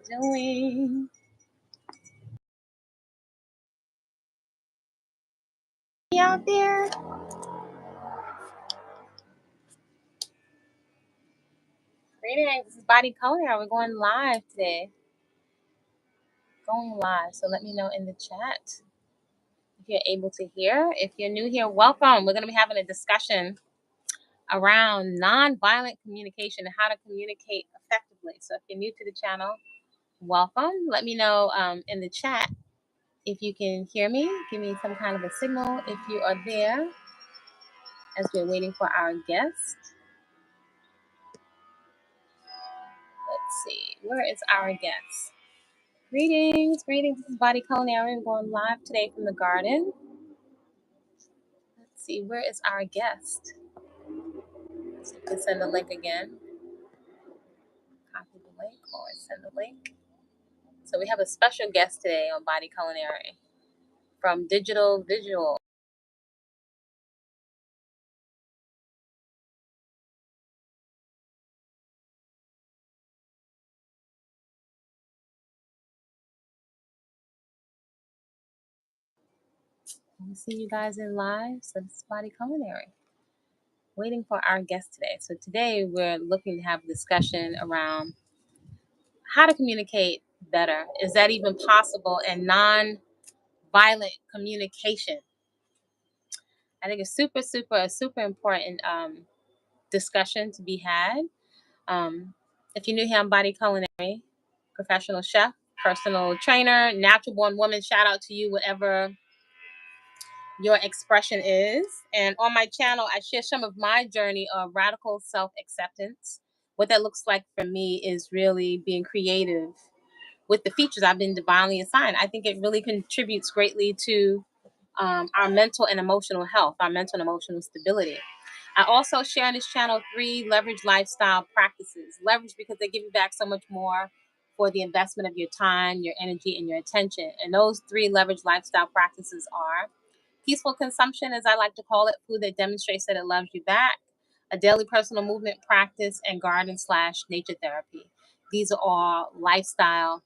doing? You out there? Greetings. This is Body-Culinary. We're going live today. Going live. So let me know in the chat if you're able to hear. If you're new here, welcome. We're going to be having a discussion around nonviolent communication and how to communicate effectively. So if you're new to the channel, welcome. Let me know in the chat if you can hear me. Give me some kind of a signal if you are there as we're waiting for our guest. Let's see, where is our guest? Greetings. This is Body-Culinary. I'm going live today from the garden. Let's see, where is our guest? So you can send the link again. Copy the link or send the link. So we have a special guest today on Body-Culinary from Digital Visual. I see you guys in live. So this is Body-Culinary. Waiting for our guest today. So today we're looking to have a discussion around how to communicate better. Is that even possible in non-violent communication? I think it's super important discussion to be had. If you're new here, I'm Body-Culinary, professional chef, personal trainer, natural born woman. Shout out to you, whatever your expression is. And on my channel, I share some of my journey of radical self-acceptance. What that looks like for me is really being creative with the features I've been divinely assigned. I think it really contributes greatly to our mental and emotional health, our mental and emotional stability. I also share on this channel 3 leverage lifestyle practices. Leverage because they give you back so much more for the investment of your time, your energy, and your attention. And those 3 leverage lifestyle practices are peaceful consumption, as I like to call it, food that demonstrates that it loves you back, a daily personal movement practice, and garden/nature therapy. These are all lifestyle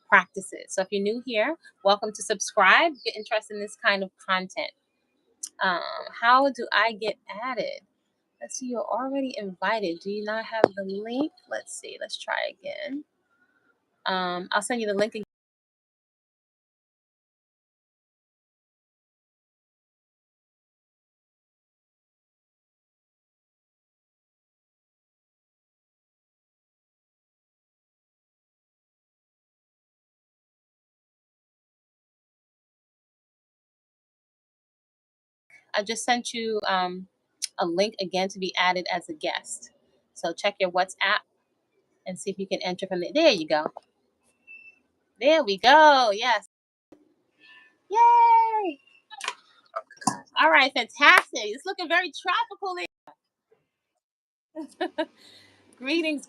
practices. So if you're new here, welcome to subscribe. Get interested in this kind of content. How do I get added? Let's see, you're already invited. Do you not have the link? Let's see. Let's try again. I'll send you the link again. I just sent you a link again to be added as a guest. So check your WhatsApp and see if you can enter from there. There you go. There we go. Yes. Yay. All right. Fantastic. It's looking very tropical there. Greetings.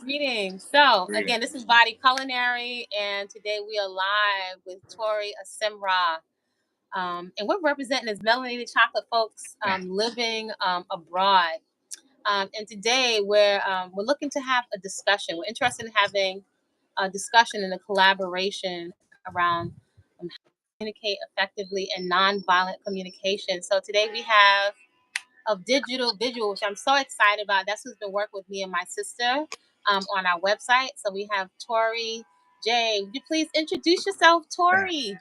So again, this is Body-Culinary, and today we are live with Torry Asimra. And we're representing as melanated chocolate folks living abroad. And today we're looking to have a discussion. We're interested in having a discussion and a collaboration around how to communicate effectively and nonviolent communication. So today we have of Digital Visual, which I'm so excited about. That's who's been working with me and my sister on our website. So we have Torry J. Would you please introduce yourself, Torry?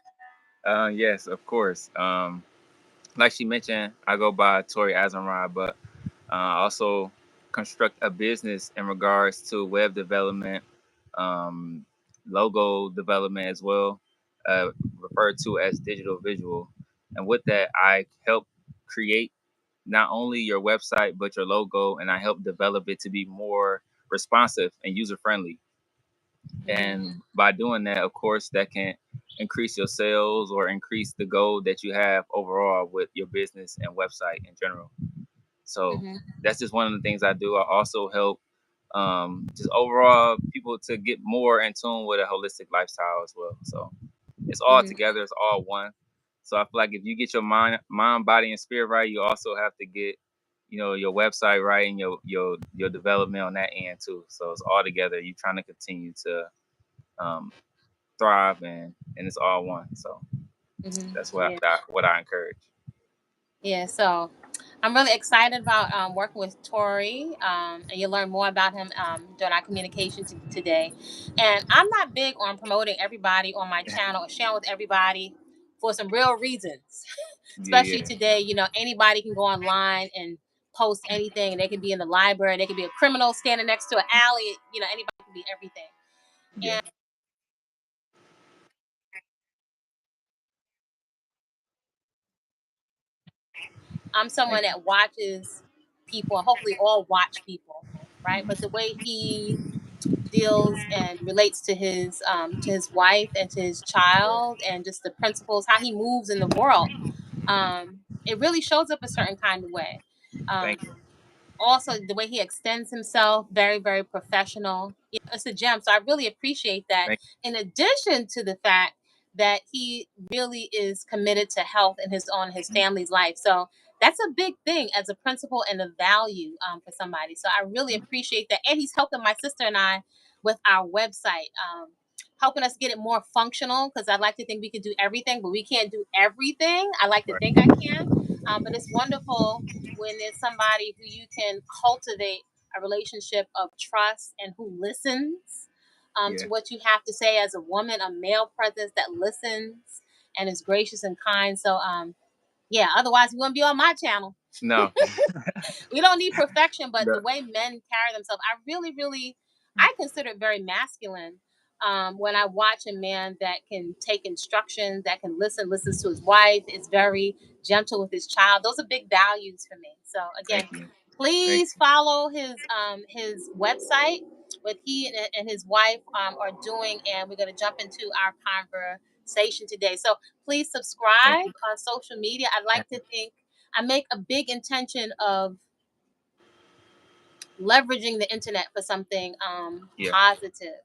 Yes, of course. Like she mentioned, I go by Torry Asimra, but also construct a business in regards to web development, logo development as well, referred to as digital visual. And with that, I help create not only your website but your logo, and I help develop it to be more responsive and user friendly. And by doing that, of course, that can increase your sales or increase the goal that you have overall with your business and website in general. So that's just one of the things I do. I also help just overall people to get more in tune with a holistic lifestyle as well. So it's all together. It's all one. So I feel like if you get your mind, body, and spirit right, you also have to get, your website right and your development on that end too. So it's all together. You're trying to continue to um, thrive, and it's all one. So that's Yeah. what I encourage. Yeah. So I'm really excited about working with Torry, and you'll learn more about him during our communication today. And I'm not big on promoting everybody on my channel or sharing with everybody for some real reasons. Yeah, Especially yeah, today, anybody can go online and post anything, and they can be in the library, they can be a criminal standing next to an alley. Anybody can be everything. yeah. And I'm someone Thank you, that watches people, and hopefully all watch people, right? But the way he deals and relates to his wife and to his right. child, and just the principles, how he moves in the world, it really shows up a certain kind of way. Um, Thank you, Also, the way he extends himself, very, very professional. It's a gem. So I really appreciate that. thank In addition to the fact that he really is committed to health in his you. family's life. So that's a big thing as a principle and a value for somebody. So I really Mhm. appreciate that. And he's helping my sister and I with our website. Helping us get it more functional, because I like to think we can do everything, but we can't do everything. I like to Right. think I can, but it's wonderful when there's somebody who you can cultivate a relationship of trust, and who listens Yeah. to what you have to say as a woman, a male presence that listens and is gracious and kind. So, yeah, otherwise, you wouldn't be on my channel. No. We don't need perfection, but the No. way men carry themselves, I really, really, I consider it very masculine. When I watch a man that can take instructions, that can listens to his wife, is very gentle with his child. Those are big values for me. So again, Thank you. Thank please follow his website, what he and his wife are doing, and we're going to jump into our conversation today. So please thank subscribe you. on social media. I'd like to think I make a big intention of leveraging the internet for something Yeah. positive.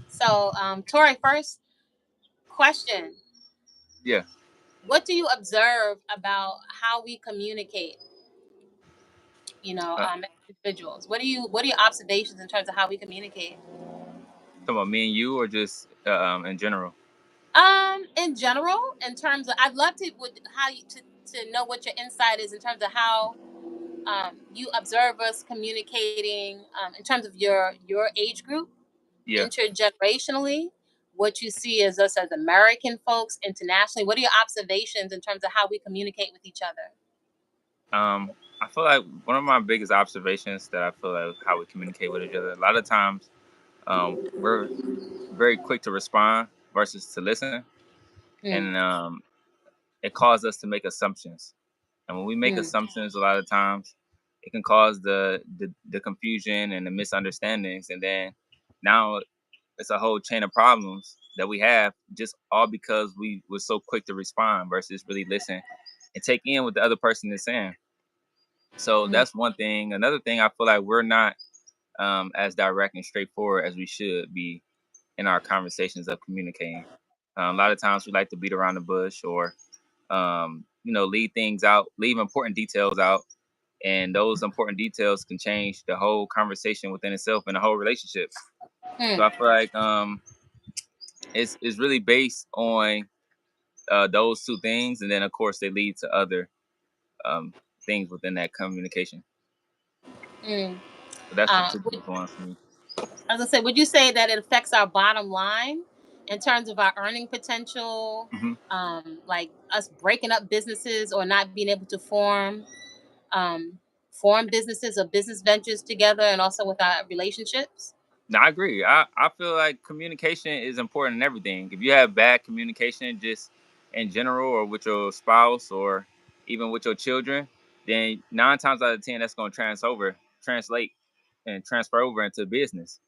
So, Tori, first question: Yeah. what do you observe about how we communicate? Uh, As individuals. What are your observations in terms of how we communicate? Talking about me and you, or just in general? In general, in terms of, I'd love to would how you to know what your insight is in terms of how you observe us communicating in terms of your age group Yeah. intergenerationally, what you see as us as American folks internationally. What are your observations in terms of how we communicate with each other? I feel like one of my biggest observations that I feel like how we communicate with each other. A lot of times, we're very quick to respond versus to listen, Mm, and it causes us to make assumptions. And when we make mm, assumptions, a lot of times, it can cause the confusion and the misunderstandings, and then now it's a whole chain of problems that we have, just all because we were so quick to respond versus really listen and take in what the other person is saying. So mm, that's one thing. Another thing, I feel like we're not as direct and straightforward as we should be in our conversations of communicating. A lot of times we like to beat around the bush, or leave things out, leave important details out, and those important details can change the whole conversation within itself and the whole relationship. So mm, I feel like it's really based on those two things, and then of course they lead to other um, things within that communication. mm. But that's the Uh, two would, biggest ones for me. as I said, would you say that it affects our bottom line in terms of our earning potential, Hmm. like us breaking up businesses or not being able to um, form businesses or business ventures together, and also with our relationships? No, I agree. I feel like communication is important in everything. If you have bad communication, just in general, or with your spouse, or even with your children, then 9 times out of 10, that's going to translate, and transfer over into business.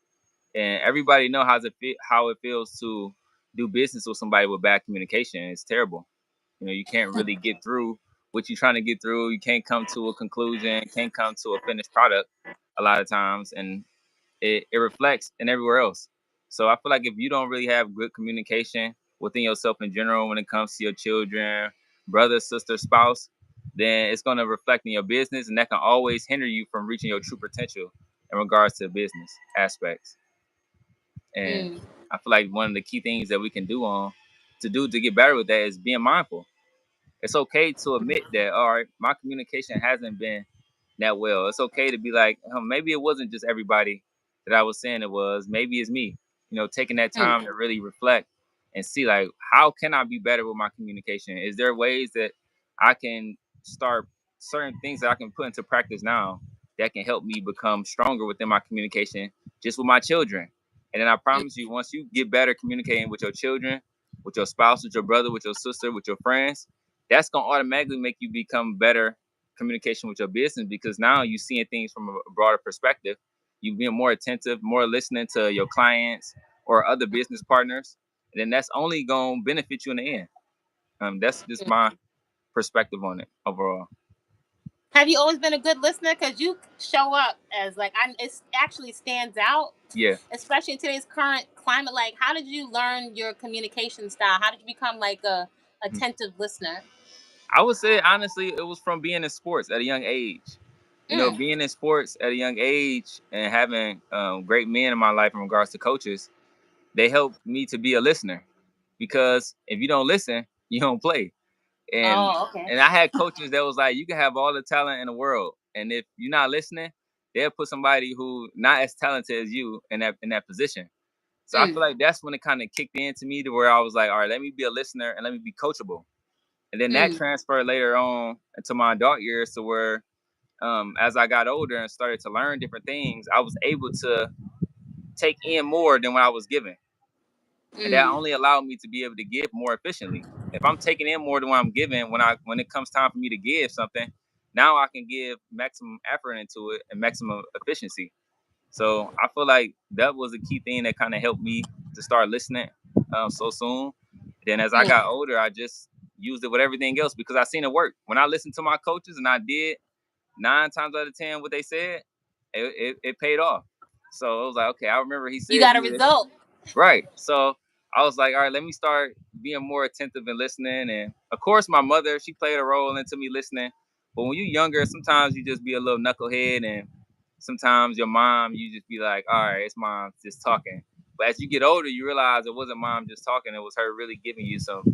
And everybody know how it feels to do business with somebody with bad communication. It's terrible. You can't really get through what you're trying to get through. You can't come to a conclusion. Can't come to a finished product a lot of times, and it reflects in everywhere else. So I feel like if you don't really have good communication within yourself in general, when it comes to your children, brother, sister, spouse, then it's going to reflect in your business, and that can always hinder you from reaching your true potential in regards to business aspects. And Mm. I feel like one of the key things that we can do to get better with that is being mindful. It's okay to admit that, all right, my communication hasn't been that well. It's okay to be like, maybe it wasn't just everybody that I was saying it was. Maybe it's me. Taking that Mm, time to really reflect and see, like, how can I be better with my communication? Is there ways that I can start certain things that I can put into practice now that can help me become stronger within my communication just with my children? And then I mm, promise you, once you get better communicating with your children, with your spouse, with your brother, with your sister, with your friends, that's gonna automatically make you become better communication with your business, because now you're seeing things from a broader perspective. You being more attentive, more listening to your clients or other business partners, and then that's only gonna benefit you in the end. That's just mm. my perspective on it overall. Have you always been a good listener? Because you show up as like it actually stands out, Yeah. especially in today's current climate. Like, how did you learn your communication style? How did you become like a Mhm. attentive listener? I would say honestly, it was from being in sports at a young age. Mm. Being in sports at a young age and having great men in my life in regards to coaches, they helped me to be a listener. Because if you don't listen, you don't play. and Oh, okay. and I had coaches that was like, you can have all the talent in the world, and if you're not listening, they'll put somebody who not as talented as you in that position. So I Mm, feel like that's when it kind of kicked into me to where I was like, all right, let me be a listener and let me be coachable. And then that mm, transferred later on into my adult years to where, as I got older and started to learn different things, I was able to take in more than what I was given, and that mm, only allowed me to be able to give more efficiently. If I'm taking in more than what I'm giving, when it comes time for me to give something, now I can give maximum effort into it and maximum efficiency. So I feel like that was a key thing that kind of helped me to start listening so soon. Then as I mm. got older, I just used it with everything else because I seen it work. When I listened to my coaches and I did 9 times out of 10 what they said, it paid off. So it was like, okay, I remember he You said got a do this. result. Right. So I was like, all right, let me start being more attentive and listening. And of course, my mother, she played a role into me listening. But when you're younger, sometimes you just be a little knucklehead. And sometimes your mom, you just be like, all right, it's mom just talking. But as you get older, you realize it wasn't mom just talking. It was her really giving you some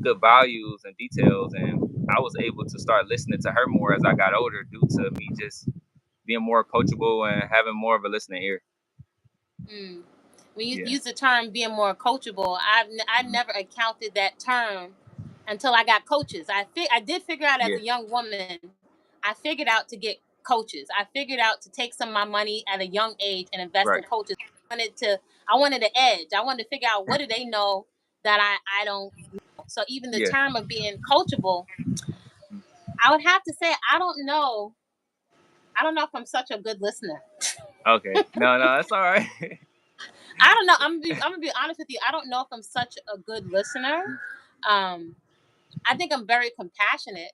good values and details. And I was able to start listening to her more as I got older due to me just being more coachable and having more of a listening ear. Mm. When you Yeah. use the term being more coachable, I Mhm. never encountered that term until I got coaches. I did figure out as Yeah. a young woman, I figured out to get coaches. I figured out to take some of my money at a young age and invest in Right. coaches. I wanted an edge. I wanted to figure out what do they know that I don't know. So even the Yeah. term of being coachable, I would have to say I don't know. I don't know if I'm such a good listener. Okay. No, no, that's all right. I don't know. I'm gonna be honest with you. I don't know if I'm such a good listener. Um, I think I'm very compassionate,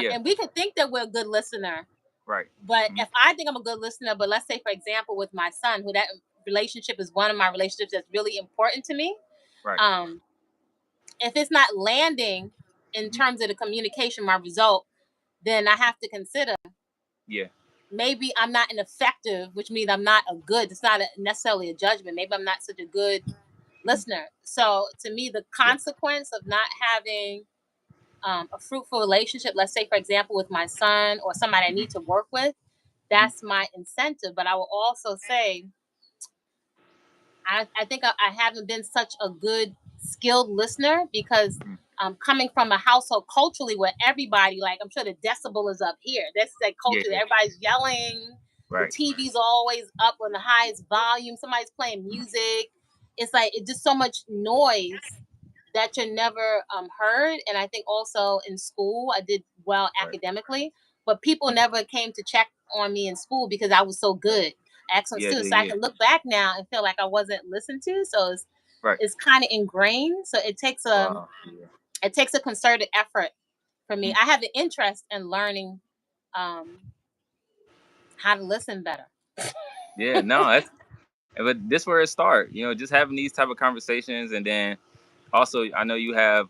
Yeah. and we can think that we're a good listener. Right. But Mhm. if I think I'm a good listener, but let's say for example with my son, who that relationship is one of my relationships that's really important to me. Right. Um, if it's not landing in Mhm. terms of the communication, my result, then I have to consider Yeah. maybe I'm not an effective, which means I'm not a good. It's not necessarily a judgment. Maybe I'm not such a good Mhm. listener. So to me, the Yeah. consequence of not having a fruitful relationship, let's say for example with my son or somebody I Mhm. need to work with, Mhm. that's my incentive. But I will also say I think I haven't been such a good skilled listener because Mhm. coming from a household culturally where everybody, like I'm sure the decibel is up here. That's that Yeah. culture. Everybody's yelling. The Right. TV's always up on the highest volume. Somebody's playing music. It's like it's just so much noise that you're never heard. And I think also in school, I did well Right. academically, but people never came to check on me in school because I was so good. Excellent Yeah. student. Yeah. So I Yeah. can look back now and feel like I wasn't listened to. So Right. it's kind of ingrained. So Wow. Yeah. it takes a concerted effort for me. Mhm. I have an interest in learning um, how to listen better. Yeah. No, that's but this where it start. Just having these type of conversations, and then also I know you have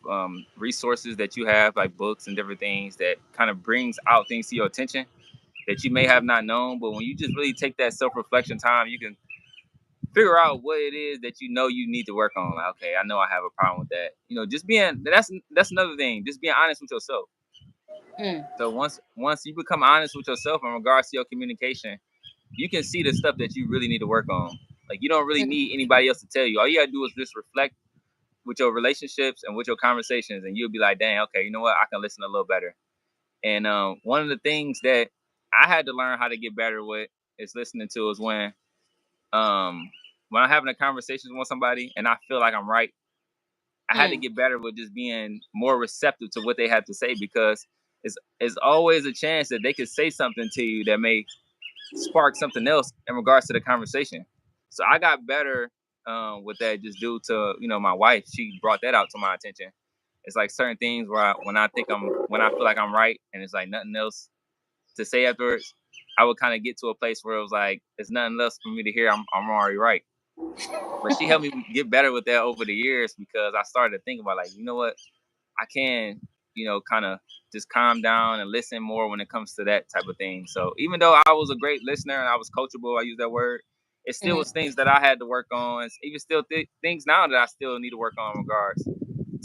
resources that you have like books and different things that kind of brings out things to your attention that you may have not known. But when you just really take that self reflection time, you can figure out what it is that you know you need to work on. Like, okay, I know I have a problem with that. You know, just being that's another thing. Just being honest with yourself. Mm. So once you become honest with yourself in regards to your communication, you can see the stuff that you really need to work on. Like you don't really Mm. need anybody else to tell you. All you gotta do is just reflect with your relationships and with your conversations, and you'll be like, dang, okay, you know what? I can listen a little better. And one of the things that I had to learn how to get better with is listening to is when I'm having a conversation with somebody and I feel like I'm right, I had to Mm. get better with just being more receptive to what they have to say because it's always a chance that they could say something to you that may spark something else in regards to the conversation. So I got better with that just due to my wife. She brought that out to my attention. It's like certain things where when I feel like I'm right and it's like nothing else to say afterwards, I would kind of get to a place where it was like there's nothing else for me to hear. I'm already right. But she helped me get better with that over the years because I started to think about like, you know what, I can, kind of just calm down and listen more when it comes to that type of thing. So even though I was a great listener and I was coachable, I use that word, it still was Mm. things that I had to work on. It's even still things now that I still need to work on in regards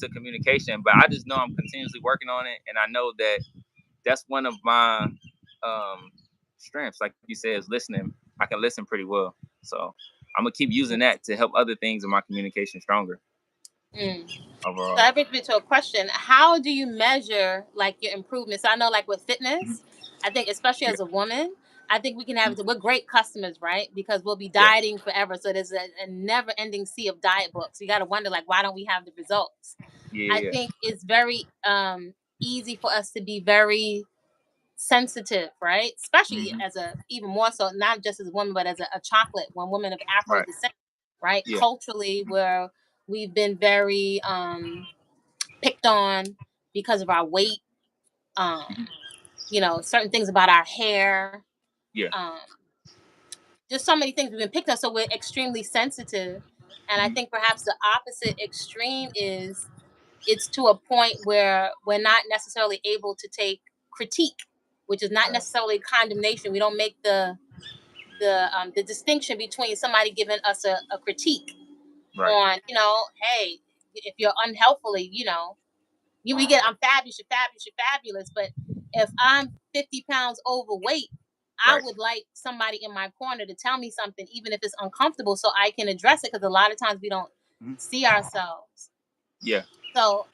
to communication. But I just know I'm continuously working on it, and I know that that's one of my um, strengths. Like you said, is listening. I can listen pretty well. So I'm gonna keep using that to help other things in my communication stronger Mm. So overall. that brings me to a question. How do you measure like your improvements? I know like with Mm-hmm. fitness, I think especially Yeah. as a woman, I think we can have Mm-hmm. we're great customers, right? Because we'll be Yeah. dieting forever. So there's a never ending sea of diet books. You gotta wonder like why don't we have the results? I Yeah. think it's very easy for us to be very sensitive, right? Especially Mm-hmm. as a even more so, not just as a woman, but as a chocolate, one woman of Afro Right. descent, right? Yeah. Culturally, where we've been very picked on because of our weight, um, Mm-hmm. certain things about our hair, Yeah. um, just so many things we've been picked on. So we're extremely sensitive. And I Mm-hmm. think perhaps the opposite extreme is it's to a point where we're not necessarily able to take critique, which is not Right. necessarily condemnation. We don't make the distinction between somebody giving us a critique Right. on, hey, if you're unhealthfully, we get I'm fabulous, you're fabulous, you're fabulous. But if I'm 50 pounds overweight, I Right. would like somebody in my corner to tell me something, even if it's uncomfortable, so I can address it. Because a lot of times we don't Mm-hmm. see ourselves. Yeah. So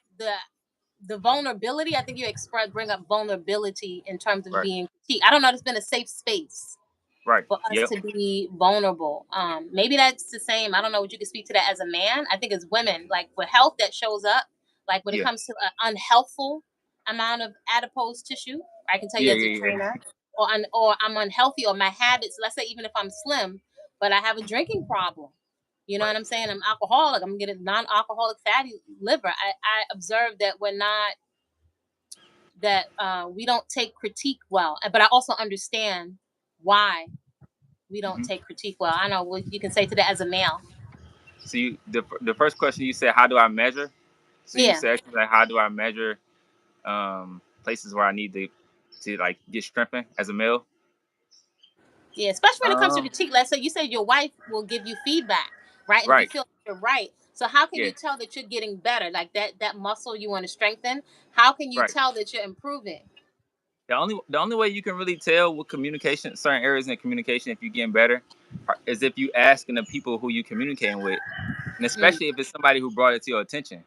the vulnerability, I think you bring up vulnerability in terms of Right. being critiqued. I don't know. There's been a safe space Right. for us Yep. to be vulnerable. Maybe that's the same. I don't know what you can speak to that as a man. I think as women, like with health that shows up, like when it Yeah. comes to an unhealthful amount of adipose tissue, I can tell you Yeah. as a Yeah. trainer, or I'm unhealthy, or my habits. Let's say even if I'm slim, but I have a drinking problem. You know Right. what I'm saying? I'm alcoholic. I'm getting non-alcoholic fatty liver. I observe that we're not that we don't take critique well, but I also understand why we don't Mm-hmm. take critique well. I know what you can say to that as a male. So the first question you said, how do I measure? So you Yeah, said like, how do I measure places where I need to like get strengthened as a male? yeah. Especially when it comes to Um. critique. Let's say you said your wife will give you feedback, right? And if you Right. feel like you're right, so how can Yeah. you tell that you're getting better? Like that muscle you want to strengthen. How can you Right. tell that you're improving? The only way you can really tell with communication, certain areas in communication, if you're getting better, is if you asking the people who you communicating with, and Mm, especially if it's somebody who brought it to your attention.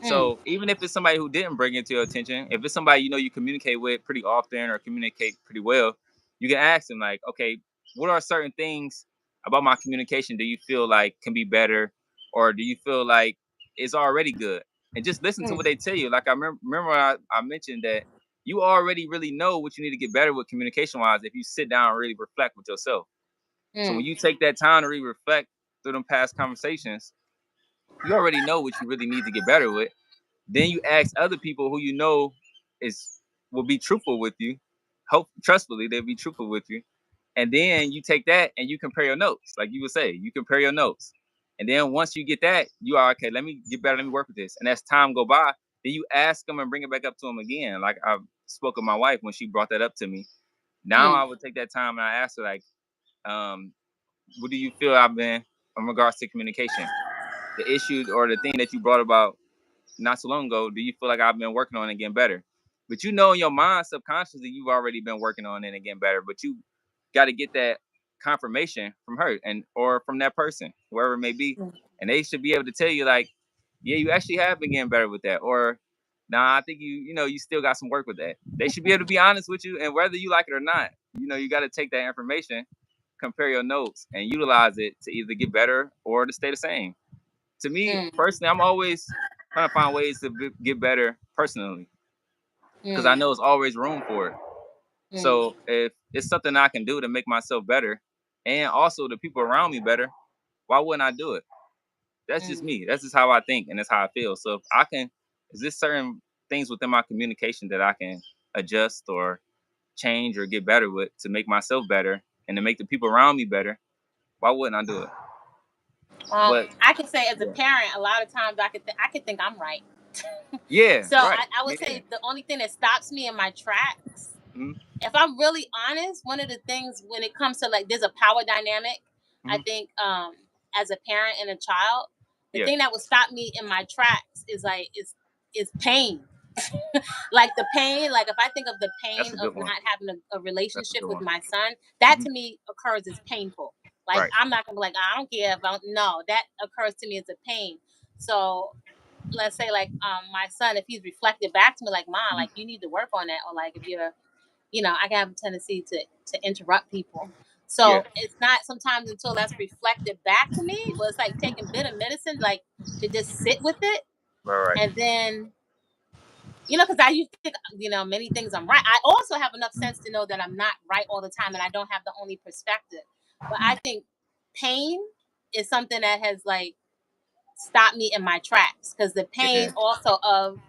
mm, So even if it's somebody who didn't bring it to your attention, if it's somebody you communicate with pretty often or communicate pretty well, you can ask them like, okay, what are certain things about my communication do you feel like can be better, or do you feel like it's already good? And just listen to mm, what they tell you. Like I remember I mentioned that you already really know what you need to get better with communication wise if you sit down and really reflect with yourself. So when mm, you take that time to really reflect through them past conversations, you already know what you really need to get better with. Then you ask other people who you know is will be truthful with you. Hope trustfully they'll be truthful with you. And then you take that and you compare your notes. Like you would say, you compare your notes. And then once you get that, you are okay, let me get better, let me work with this. And as time go by, then you ask them and bring it back up to them again. Like I spoke with my wife when she brought that up to me. Now mm, I would take that time and I ask her like, what do you feel I've been? in regards to communication, the issue or the thing that you brought about not so long ago, do you feel like I've been working on it getting better? But you know in your mind subconsciously you've already been working on it and getting better, but you got to get that confirmation from her and or from that person, whoever it may be, and they should be able to tell you like, yeah, you actually have been getting better with that, or nah, I think you know you still got some work with that. They should be able to be honest with you, and whether you like it or not, you know you got to take that information, compare your notes, and utilize it to either get better or to stay the same. To me Mm, personally, I'm always trying to find ways to get better personally because I mm, know it's always room for it. mm, So if it's something I can do to make myself better and also the people around me better, why wouldn't I do it? That's just mm. me. That's just how I think and that's how I feel. So if I can, is this certain things within my communication that I can adjust or change or get better with to make myself better and to make the people around me better? Why wouldn't I do it? Well, But I can say as a yeah, parent, a lot of times I could think I'm right. yeah, So right, I would yeah, say the only thing that stops me in my tracks, hmm, if I'm really honest, one of the things when it comes to like there's a power dynamic, I hmm, think as a parent and a child, the yeah, thing that would stop me in my tracks is like is pain. Like the pain, like if I think of the that's pain a of good one. not having a That's a relationship good with one. my son, that Hmm. to me occurs as painful. Like Right. I'm not gonna be like, I don't care if I don't, no, that occurs to me as a pain. So let's say like my son, if he's reflected back to me like, Mom, Hmm. like you need to work on that, or like if you're, I can have a tendency to interrupt people. Yeah. So it's not sometimes until that's reflected back to me, but it's like taking bitter medicine, like to just sit with it, Right. Right. and then because I used to think, many things I'm right. I also have enough sense to know that I'm not right all the time and I don't have the only perspective. But I think pain is something that has like stopped me in my tracks because the pain Yeah. also of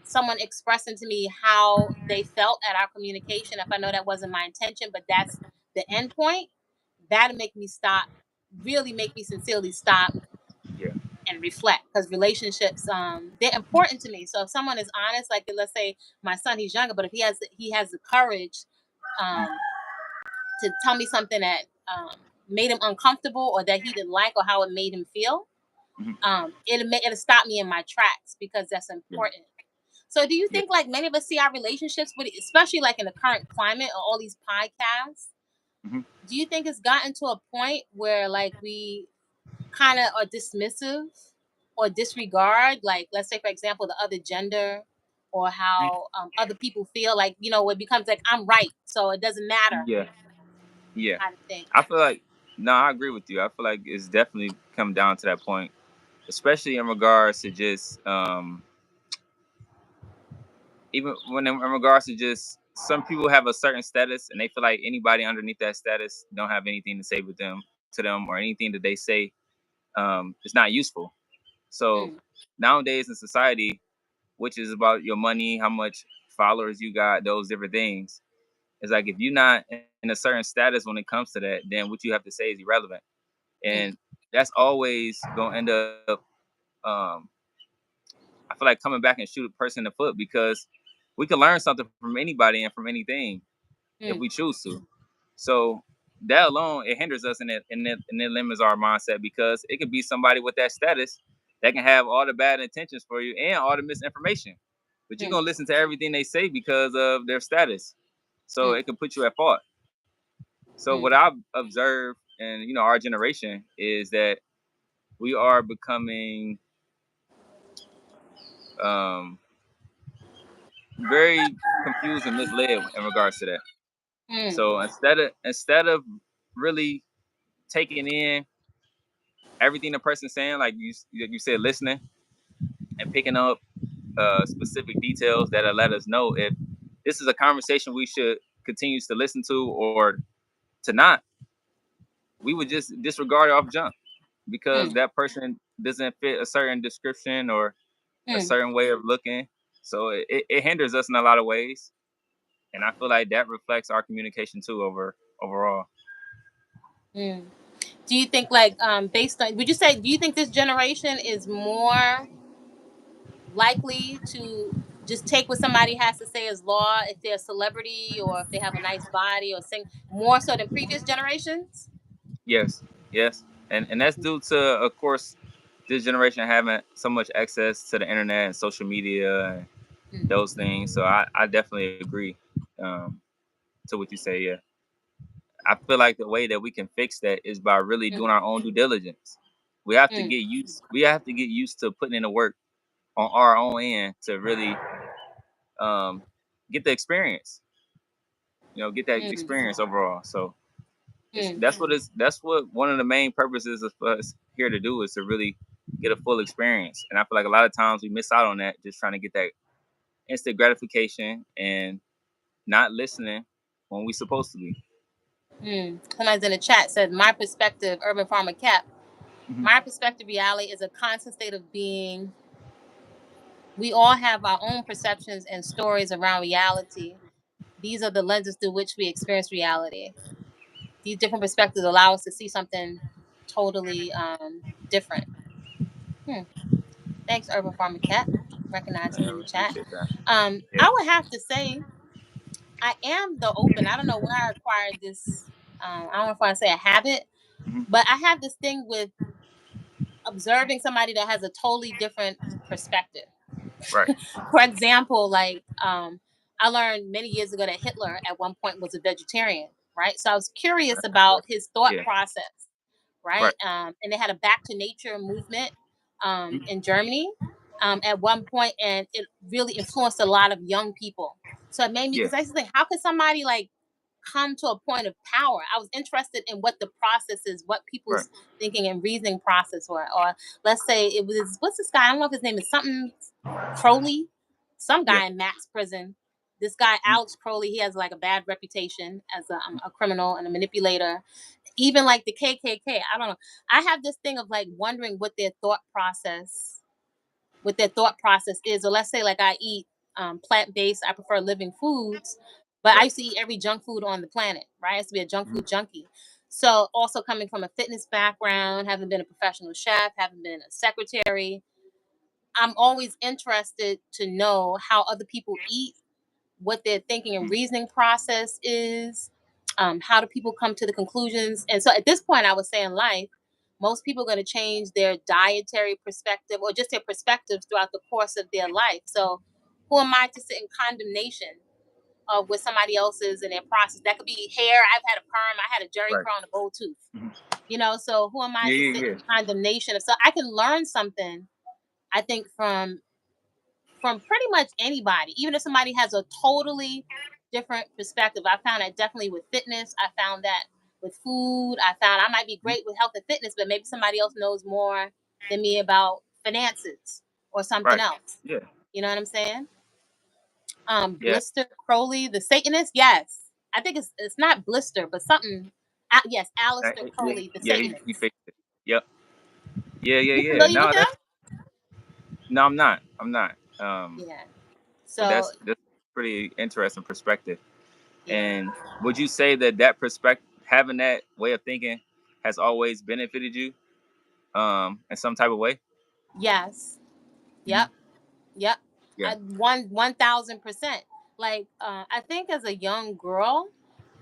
someone expressing to me how they felt at our communication, if I know that wasn't my intention, but that's the end point, that'll make me stop, really make me sincerely stop Yeah. and reflect, because relationships they're important to me. So if someone is honest, like let's say my son, he's younger, but if he has the courage Mm-hmm. um to tell me something that made him uncomfortable or that he didn't like or how it made him feel, Hmm. it'll stop me in my tracks because that's Yeah. important. So do you Yeah. think like many of us see our relationships with, especially like in the current climate or all these podcasts, Hmm. do you think it's gotten to a point where like we kind of are dismissive or disregard, like let's say for example the other gender, or how other people feel, like it becomes like I'm right so it doesn't matter Yeah. Yeah. kind of thing. I feel like no, I agree with you. I feel like it's definitely come down to that point, especially in regards to just even when in regards to just some people have a certain status and they feel like anybody underneath that status don't have anything to say with them to them or anything that they say is not useful. So Mm, nowadays in society, which is about your money, how much followers you got, those different things. It's like if you're not in a certain status when it comes to that, then what you have to say is irrelevant, and mm, that's always gonna end up. Um, I feel like coming back and shoot a person in the foot because we can learn something from anybody and from anything if mm, we choose to. So that alone it hinders us and it limits our mindset because it could be somebody with that status that can have all the bad intentions for you and all the misinformation, but you're mm, gonna listen to everything they say because of their status. So mm, it can put you at fault. So mm, what I've observed in our generation is that we are becoming um, very confused and misled in regards to that. mm, So instead of really taking in everything the person's saying, like you said, listening and picking up specific details that'll let us know if this is a conversation we should continue to listen to or to not, we would just disregard it off jump because mm, that person doesn't fit a certain description or a mm, certain way of looking. So it hinders us in a lot of ways, and I feel like that reflects our communication too overall. mm. Do you think like based on, would you say, do you think this generation is more likely to just take what somebody has to say as law if they're a celebrity or if they have a nice body or sing more so than previous generations? Yes, yes. And that's due to, of course, this generation having so much access to the internet and social media and those things. So I definitely agree to what you say. Yeah, I feel like the way that we can fix that is by really Mm, doing our own due diligence. We have to mm, get used. We have to get used to putting in the work on our own end to really um, get the experience. Get that mm, experience overall. So mm, that's what one of the main purposes of us here to do is to really get a full experience. And I feel like a lot of times we miss out on that, just trying to get that instant gratification and not listening when we supposed to be. mm. Somebody's in the chat said, "My perspective, Urban Farmer Cap. Hmm. My perspective, reality is a constant state of being. We all have our own perceptions and stories around reality. These are the lenses through which we experience reality. These different perspectives allow us to see something totally different." Hmm. Thanks, Urban Farmer Cat, recognizing I in the chat. appreciate that. I Yeah. would have to say I am the open. I don't know where I acquired this. I don't know if I say a habit, Hmm. but I have this thing with observing somebody that has a totally different perspective. Right. For example, like I learned many years ago that Hitler at one point was a vegetarian, right? So I was curious about his thought Yeah. process, right? Right. And they had a back to nature movement Mhm. in Germany at one point, and it really influenced a lot of young people. So it made me, Yeah. because I used to think, how could somebody like come to a point of power? I was interested in what the process is, what Right. people's thinking and reasoning process were. Or let's say it was, what's this guy? I don't know if his name is something Crowley, some Yeah. guy in max prison. This guy Mhm. Alex Crowley, he has like a bad reputation as a criminal and a manipulator. Even like the KKK, I don't know. I have this thing of like wondering what their thought process is. Or let's say like I eat plant based. I prefer living foods, but I Right. used to eat every junk food on the planet. Right, I used to be a junk Mhm. food junkie. So also coming from a fitness background, having been a professional chef, having been a secretary, I'm always interested to know how other people eat, what their thinking and Mhm. reasoning process is. How do people come to the conclusions? And so at this point, I would say in life, most people are going to change their dietary perspective or just their perspectives throughout the course of their life. So who am I to sit in condemnation of what somebody else is in their process? That could be hair. I've had a perm. I had a Jerry Right. curl and a gold tooth. Mhm. So who am I Yeah. to Yeah. sit Yeah. in condemnation of? So I can learn something, I think, from pretty much anybody, even if somebody has a totally different perspective. I found that definitely with fitness. I found that with food. I found I might be Mhm. great with health and fitness, but maybe somebody else knows more than me about finances or something Right. else. Yeah. You know what I'm saying? Yeah. Blister Crowley, the Satanist. Yes, I think it's not Blister, but something. Yes, Alistair Yeah. Crowley, the Yeah. He Satanist. fixed it. Yep. Yeah. Yeah. You Yeah. familiar with No, him? that's no. I'm not. I'm not. Yeah. But So that's pretty interesting perspective. yeah. And would you say that that perspective, having that way of thinking, has always benefited you, in some type of way? Yes. Hmm. Yep. Yep. Yeah. 1,000%. Like I think as a young girl,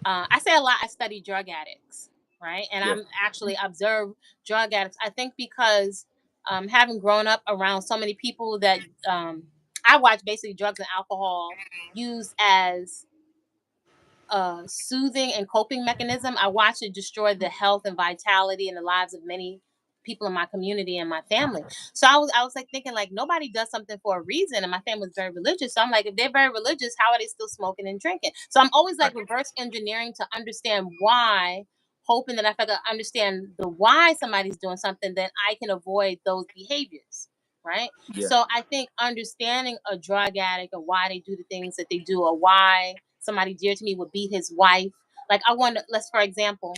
I say a lot. I study drug addicts, right? And Yeah. I'm actually observe drug addicts. I think because having grown up around so many people that I watch basically drugs and alcohol used as soothing and coping mechanism. I watched it destroy the health and vitality and the lives of many people in my community and my family. So I was like thinking like nobody does something for a reason, and my family was very religious. So I'm like, if they're very religious, how are they still smoking and drinking? So I'm always like Right. reverse engineering to understand why, hoping that if I could understand the why somebody's doing something, then I can avoid those behaviors. Right. Yeah. So I think understanding a drug addict or why they do the things that they do, or why somebody dear to me would beat his wife. Like I wonder, let's for example,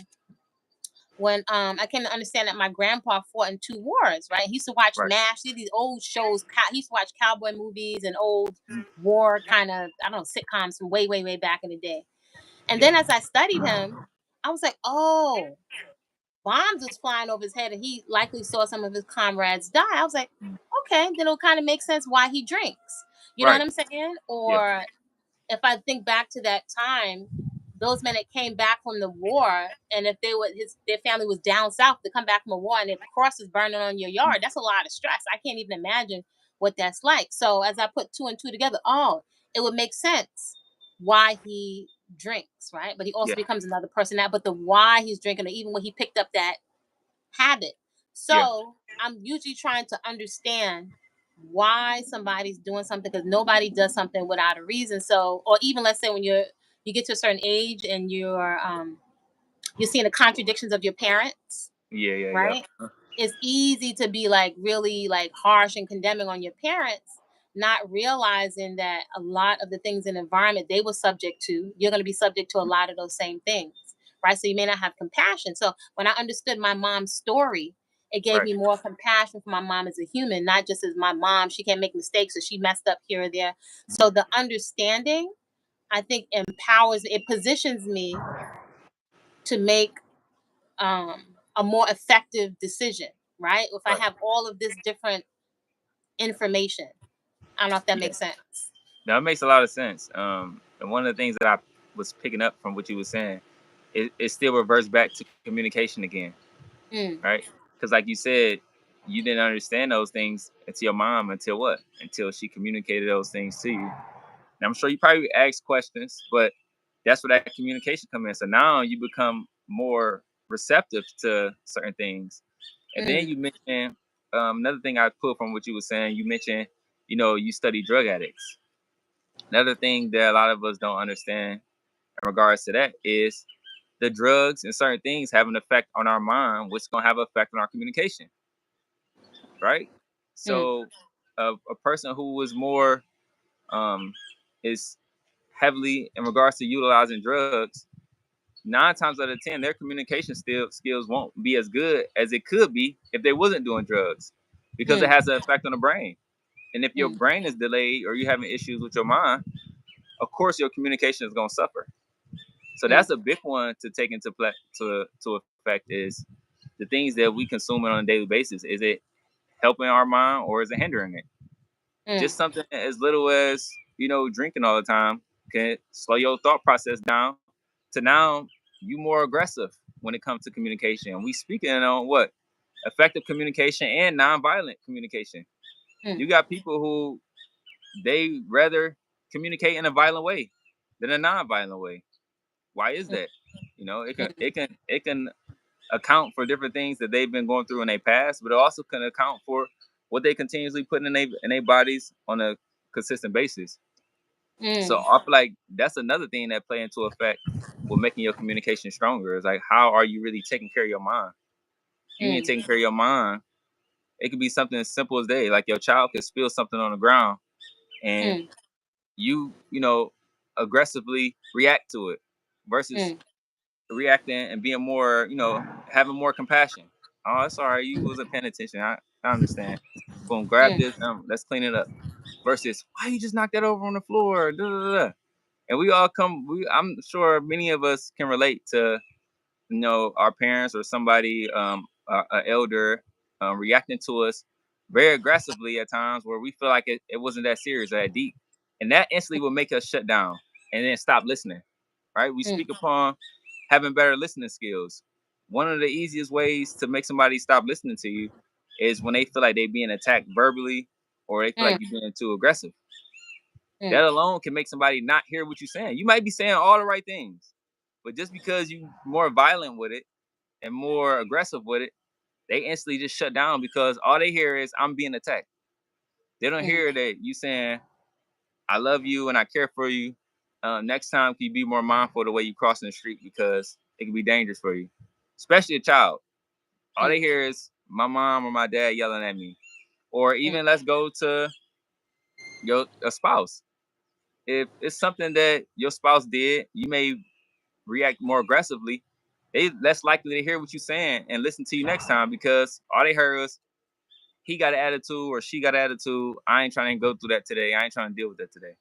when I came to understand that my grandpa fought in two wars, right? He used to watch Right. MASH, these old shows. He used to watch cowboy movies and old Mhm. war kind of, I don't know, sitcoms from way, way, way back in the day. And Yeah. then as I studied him, I was like, oh, bombs was flying over his head, and he likely saw some of his comrades die. I was like, Mhm. okay, then it'll kind of make sense why he drinks. You know what Right. I'm saying? Yeah. Or if I think back to that time, those men that came back from the war, and if their family was down south to come back from a war and their cross is burning on your yard, that's a lot of stress. I can't even imagine what that's like. So as I put two and two together, it would make sense why he drinks, right? But he also Yeah. becomes another person now. But the why he's drinking, or even when he picked up that habit. Yeah. So I'm usually trying to understand why somebody's doing something, because nobody does something without a reason. So, or even let's say when you get to a certain age and you're seeing the contradictions of your parents, Yeah. Yeah. Yeah. right? It's easy to be like really like harsh and condemning on your parents, not realizing that a lot of the things in the environment they were subject to, you're going to be subject to a lot of those same things, right? So you may not have compassion. So when I understood my mom's story, it gave Right. me more compassion for my mom as a human, not just as my mom. She can't make mistakes, or she messed up here or there. So the understanding, I think, empowers, it positions me to make a more effective decision, right? If I Right. have all of this different information. I don't know if that Yeah. makes sense. Now it makes a lot of sense. And one of the things that I was picking up from what you were saying, it still reverts back to communication again, Mm, right? Because like you said, you didn't understand those things until your mom, until what? Until she communicated those things to you. And I'm sure you probably asked questions, but that's where that communication comes in. So now you become more receptive to certain things. And then mm, you mentioned another thing I pulled from what you were saying. You mentioned, you study drug addicts. Another thing that a lot of us don't understand in regards to that is the drugs and certain things have an effect on our mind, which is going to have an effect on our communication, right? mm, So a person who is more um, is heavily in regards to utilizing drugs, 9 times out of 10, their communication skills won't be as good as it could be if they wasn't doing drugs, because it mm, has an effect on the brain. And if your mm, brain is delayed or you're having issues with your mind, of course your communication is going to suffer. So mm, that's a big one to take into play to effect is the things that we consume on a daily basis. Is it helping our mind or is it hindering it? mm, Just something as little as drinking all the time can slow your thought process down to now you more aggressive when it comes to communication. And we speaking on what effective communication and nonviolent communication. mm, You got people who they rather communicate in a violent way than a non-violent way. Why is mm, that? It can mm, it can it can account for different things that they've been going through in their past, but it also can account for what they continuously put in their bodies on a consistent basis. So mm, I feel like that's another thing that play into effect with making your communication stronger. Is like, how are you really taking care of your mind? You ain't mm, taking care of your mind. It could be something as simple as that. Like your child could spill something on the ground, and mm, you aggressively react to it versus mm, reacting and being more, having more compassion. Oh, it's all right. You wasn't paying attention. I understand. Boom, grab mm, this. Let's clean it up. Versus, why you just knock that over on the floor? Da, da, da. And we all come. I'm sure many of us can relate to, our parents or somebody, a elder, reacting to us very aggressively at times where we feel like it wasn't that serious or that deep, and that instantly will make us shut down and then stop listening. Right? We mm, speak upon having better listening skills. One of the easiest ways to make somebody stop listening to you is when they feel like they're being attacked verbally or they feel like mm, you're being too aggressive. mm, That alone can make somebody not hear what you're saying. You might be saying all the right things, but just because you are more violent with it and more aggressive with it, they instantly just shut down because all they hear is I'm being attacked. They don't mm, hear that you saying I love you and I care for you. Next time, can you be more mindful of the way you crossing the street because it can be dangerous for you, especially a child. All they mm, hear is my mom or my dad yelling at me, or mm, even let's go to your a spouse. If it's something that your spouse did, you may react more aggressively. They less likely to hear what you're saying and listen to you next time because all they heard was he got an attitude or she got an attitude. I ain't trying to go through that today. I ain't trying to deal with that today.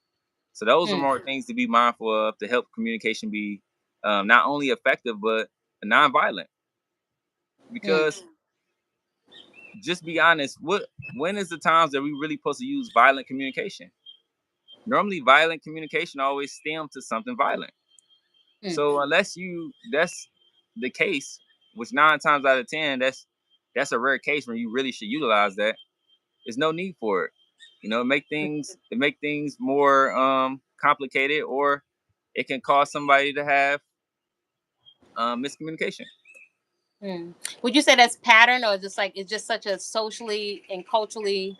So those are mm, more things to be mindful of to help communication be not only effective but nonviolent. mm, Because just be honest, when is the times that we really supposed to use violent communication? Normally, violent communication always stems to something violent. Mm, So unless you that's the case, which 9 times out of 10, that's a rare case when you really should utilize that. There's no need for it. It make things more complicated, or it can cause somebody to have miscommunication. mm. Would you say that's pattern, or just like it's just such a socially and culturally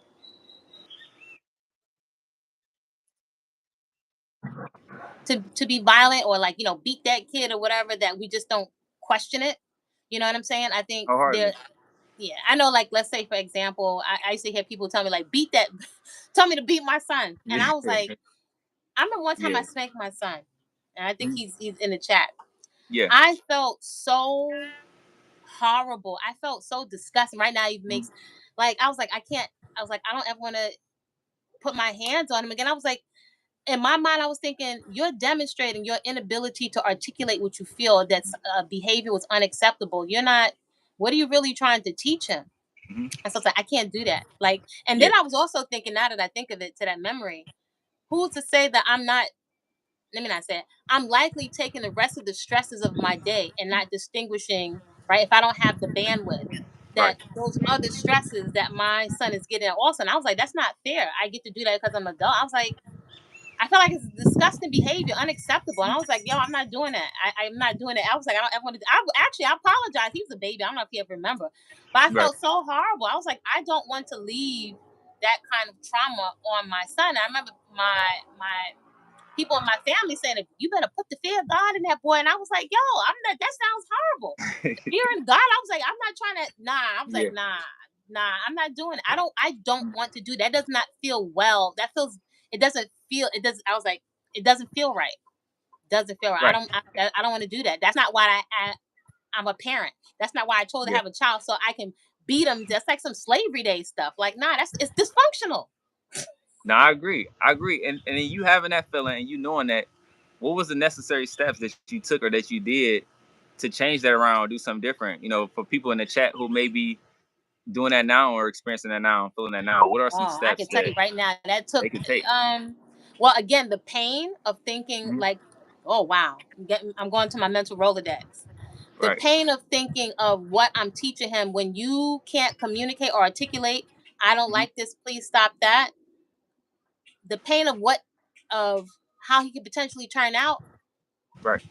to be violent, or like beat that kid or whatever, that we just don't question it? You know what I'm saying? I think there. Wholeheartedly. Yeah, I know. Like, let's say for example, I used to hear people tell me like, beat that, tell me to beat my son, and Yeah. I was like, I remember one time Yeah. I spanked my son, and I think Mhm. he's in the chat. Yeah. I felt so horrible. I felt so disgusting. Right now, it Mhm. makes, like, I was like, I can't. I was like, I don't ever want to put my hands on him again. I was like, in my mind, I was thinking, you're demonstrating your inability to articulate what you feel. That's behavior was unacceptable. You're not. What are you really trying to teach him? Mhm. And so it's like, I can't do that. Like, and then Yeah. I was also thinking, now that I think of it, to that memory, who's to say that I'm not, let me not say it, I'm likely taking the rest of the stresses of my day and not distinguishing, right? If I don't have the bandwidth, Right. that those other stresses that my son is getting also. And I was like, that's not fair. I get to do that because I'm an adult. I was like, I feel like it's disgusting behavior, unacceptable. And I was like, yo, I'm not doing that. I'm not doing it. I was like, I don't ever want to. I apologize. He was a baby. I don't know if he ever remember, but I Right. felt so horrible. I was like, I don't want to leave that kind of trauma on my son. And I remember my people in my family saying, "You better put the fear of God in that boy." And I was like, "Yo, I'm not. That sounds horrible. Fearing God." I was like, "I'm not trying to." Nah, I was Yeah. like, nah. I'm not doing it. I don't want to do that. That does not feel well. That feels. It doesn't feel. It does. I was like, it doesn't feel right. Doesn't feel right. I Right. don't. I don't want to do that. That's not why I'm a parent. That's not why I chose to Yeah. have a child, so I can beat them. That's like some slavery day stuff. Like, nah, it's dysfunctional. No, I agree. I agree. And then you having that feeling and you knowing that, what was the necessary steps that you took or that you did to change that around or do something different? For people in the chat who may be doing that now or experiencing that now and feeling that now, what are some Oh, I steps can tell that you right now that they took can take? well, again, the pain of thinking Mhm. like, oh wow, I'm going to my mental Rolodex. The Right. pain of thinking of what I'm teaching him when you can't communicate or articulate, I don't Mhm. like this, please stop that. The pain of how he could potentially turn out, Right.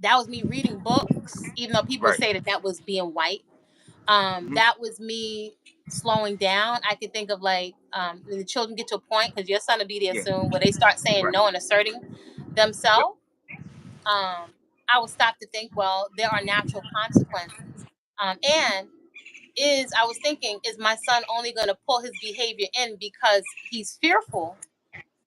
that was me reading books, even though people Right. say that was being white. Mhm. That was me slowing down. I could think of like when the children get to a point, because your son will be there Yeah. soon, where they start saying Right. no and asserting Yep. themselves. I would stop to think, well, there are natural consequences. And I was thinking, is my son only going to pull his behavior in because he's fearful?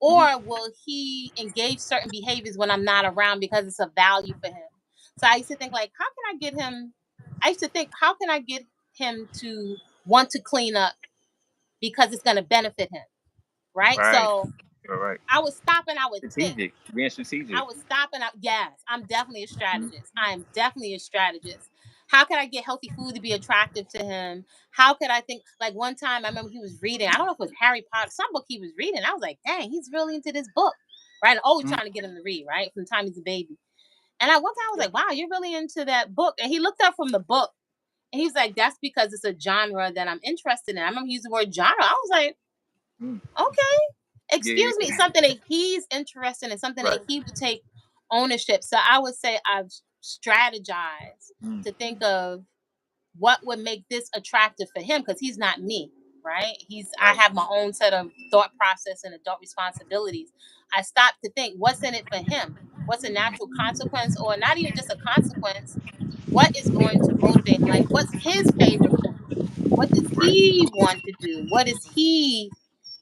Mhm. Or will he engage certain behaviors when I'm not around because it's a value for him? So I used to think, like, how can I get him? I used to think, how can I get him to want to clean up because it's going to benefit him, right? Right. So All right. I would stop and I would think. Strategic. Being I strategic. would stop and yes, I'm definitely a Mhm. strategist. I am definitely a strategist. How can I get healthy food to be attractive to him? How could I think, like, one time I remember he was reading, I don't know if it was Harry Potter, some book he was reading. I was like, dang, he's really into this book. Right. And always Mhm. trying to get him to read, right? From the time he's a baby. And I one time I was Yeah. like, wow, you're really into that book. And he looked up from the book and he's like, that's because it's a genre that I'm interested in. I remember he used the word genre. I was like, Mm. okay, Yeah. excuse me, Yeah. something that he's interested in, something that Right. he would take ownership. So I would say I've strategized Mm. to think of what would make this attractive for him, because he's not me, right? I Right. have my own set of thought process and adult responsibilities. I stopped to think, what's in it for him? What's a natural consequence, or not even just a consequence? What is going to motivate him? Like, what's his favorite book? What does Right. he want to do? What is he?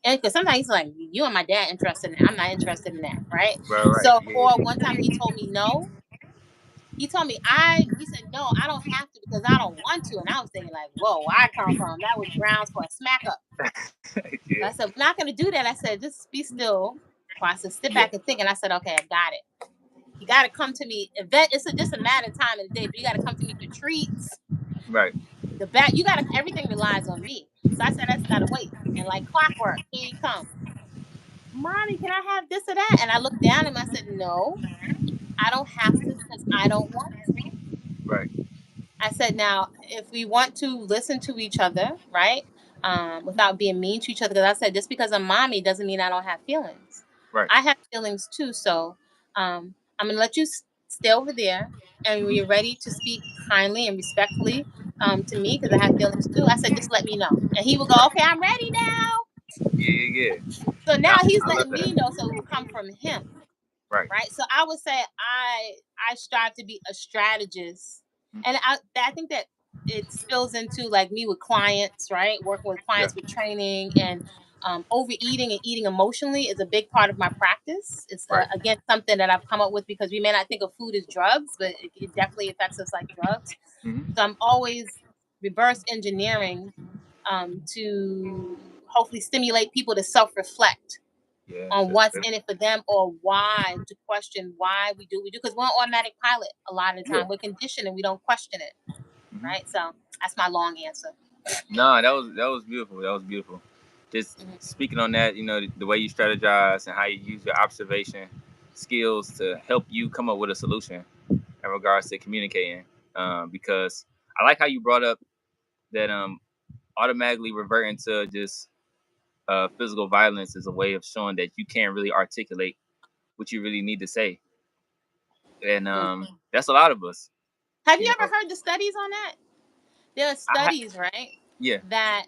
And because sometimes he's like, you and my dad interested in that. I'm not interested in that, right? Right. Right. So, Yeah. or one time he told me no. He told me he said, no, I don't have to because I don't want to. And I was thinking, like, whoa, where I come from, that was grounds for a smack up. So Yeah. I said, I'm not going to do that. I said, just be still. So I said, sit Yeah. back and think. And I said, okay, I got it. You got to come to me. Just a matter of time in the day, but you got to come to me for treats. Right. You got to, everything relies on me. So I said, that's got to wait. And like clockwork, here you come. Mommy, can I have this or that? And I looked down at him. I said, no. I don't have to because I don't want to. Right. I said, now, if we want to listen to each other, right, without being mean to each other, because I said, just because I'm mommy doesn't mean I don't have feelings. Right. I have feelings too. So I'm going to let you stay over there. And when Hmm. you're ready to speak kindly and respectfully to me, because I have feelings too, I said, just let me know. And he would go, okay, I'm ready now. Yeah, yeah, yeah. So Nah, now he's I love letting me that. know. So it will come from him. Right. Right. So I would say I strive to be a strategist, Mhm. and I think that it spills into like me with clients, right? Working with Yeah. clients with training and overeating and eating emotionally is a big part of my practice. It's Right. again something that I've come up with because we may not think of food as drugs, but it definitely affects us like drugs. Hmm. So I'm always reverse engineering to hopefully stimulate people to self reflect Yeah, on that's what's good. in it for them or why to question why we do what we do because we're on automatic pilot a lot of the Yeah. time. We're conditioned and we don't question it, Hmm. right? So that's my long answer. Nah, that was beautiful. That was beautiful. Just Mhm. speaking on that, the way you strategize and how you use your observation skills to help you come up with a solution in regards to communicating. Because I like how you brought up that automatically reverting to just physical violence is a way of showing that you can't really articulate what you really need to say, and Mm. that's a lot of us. Have You you ever know, heard the studies on that? There are studies, right? yeah, That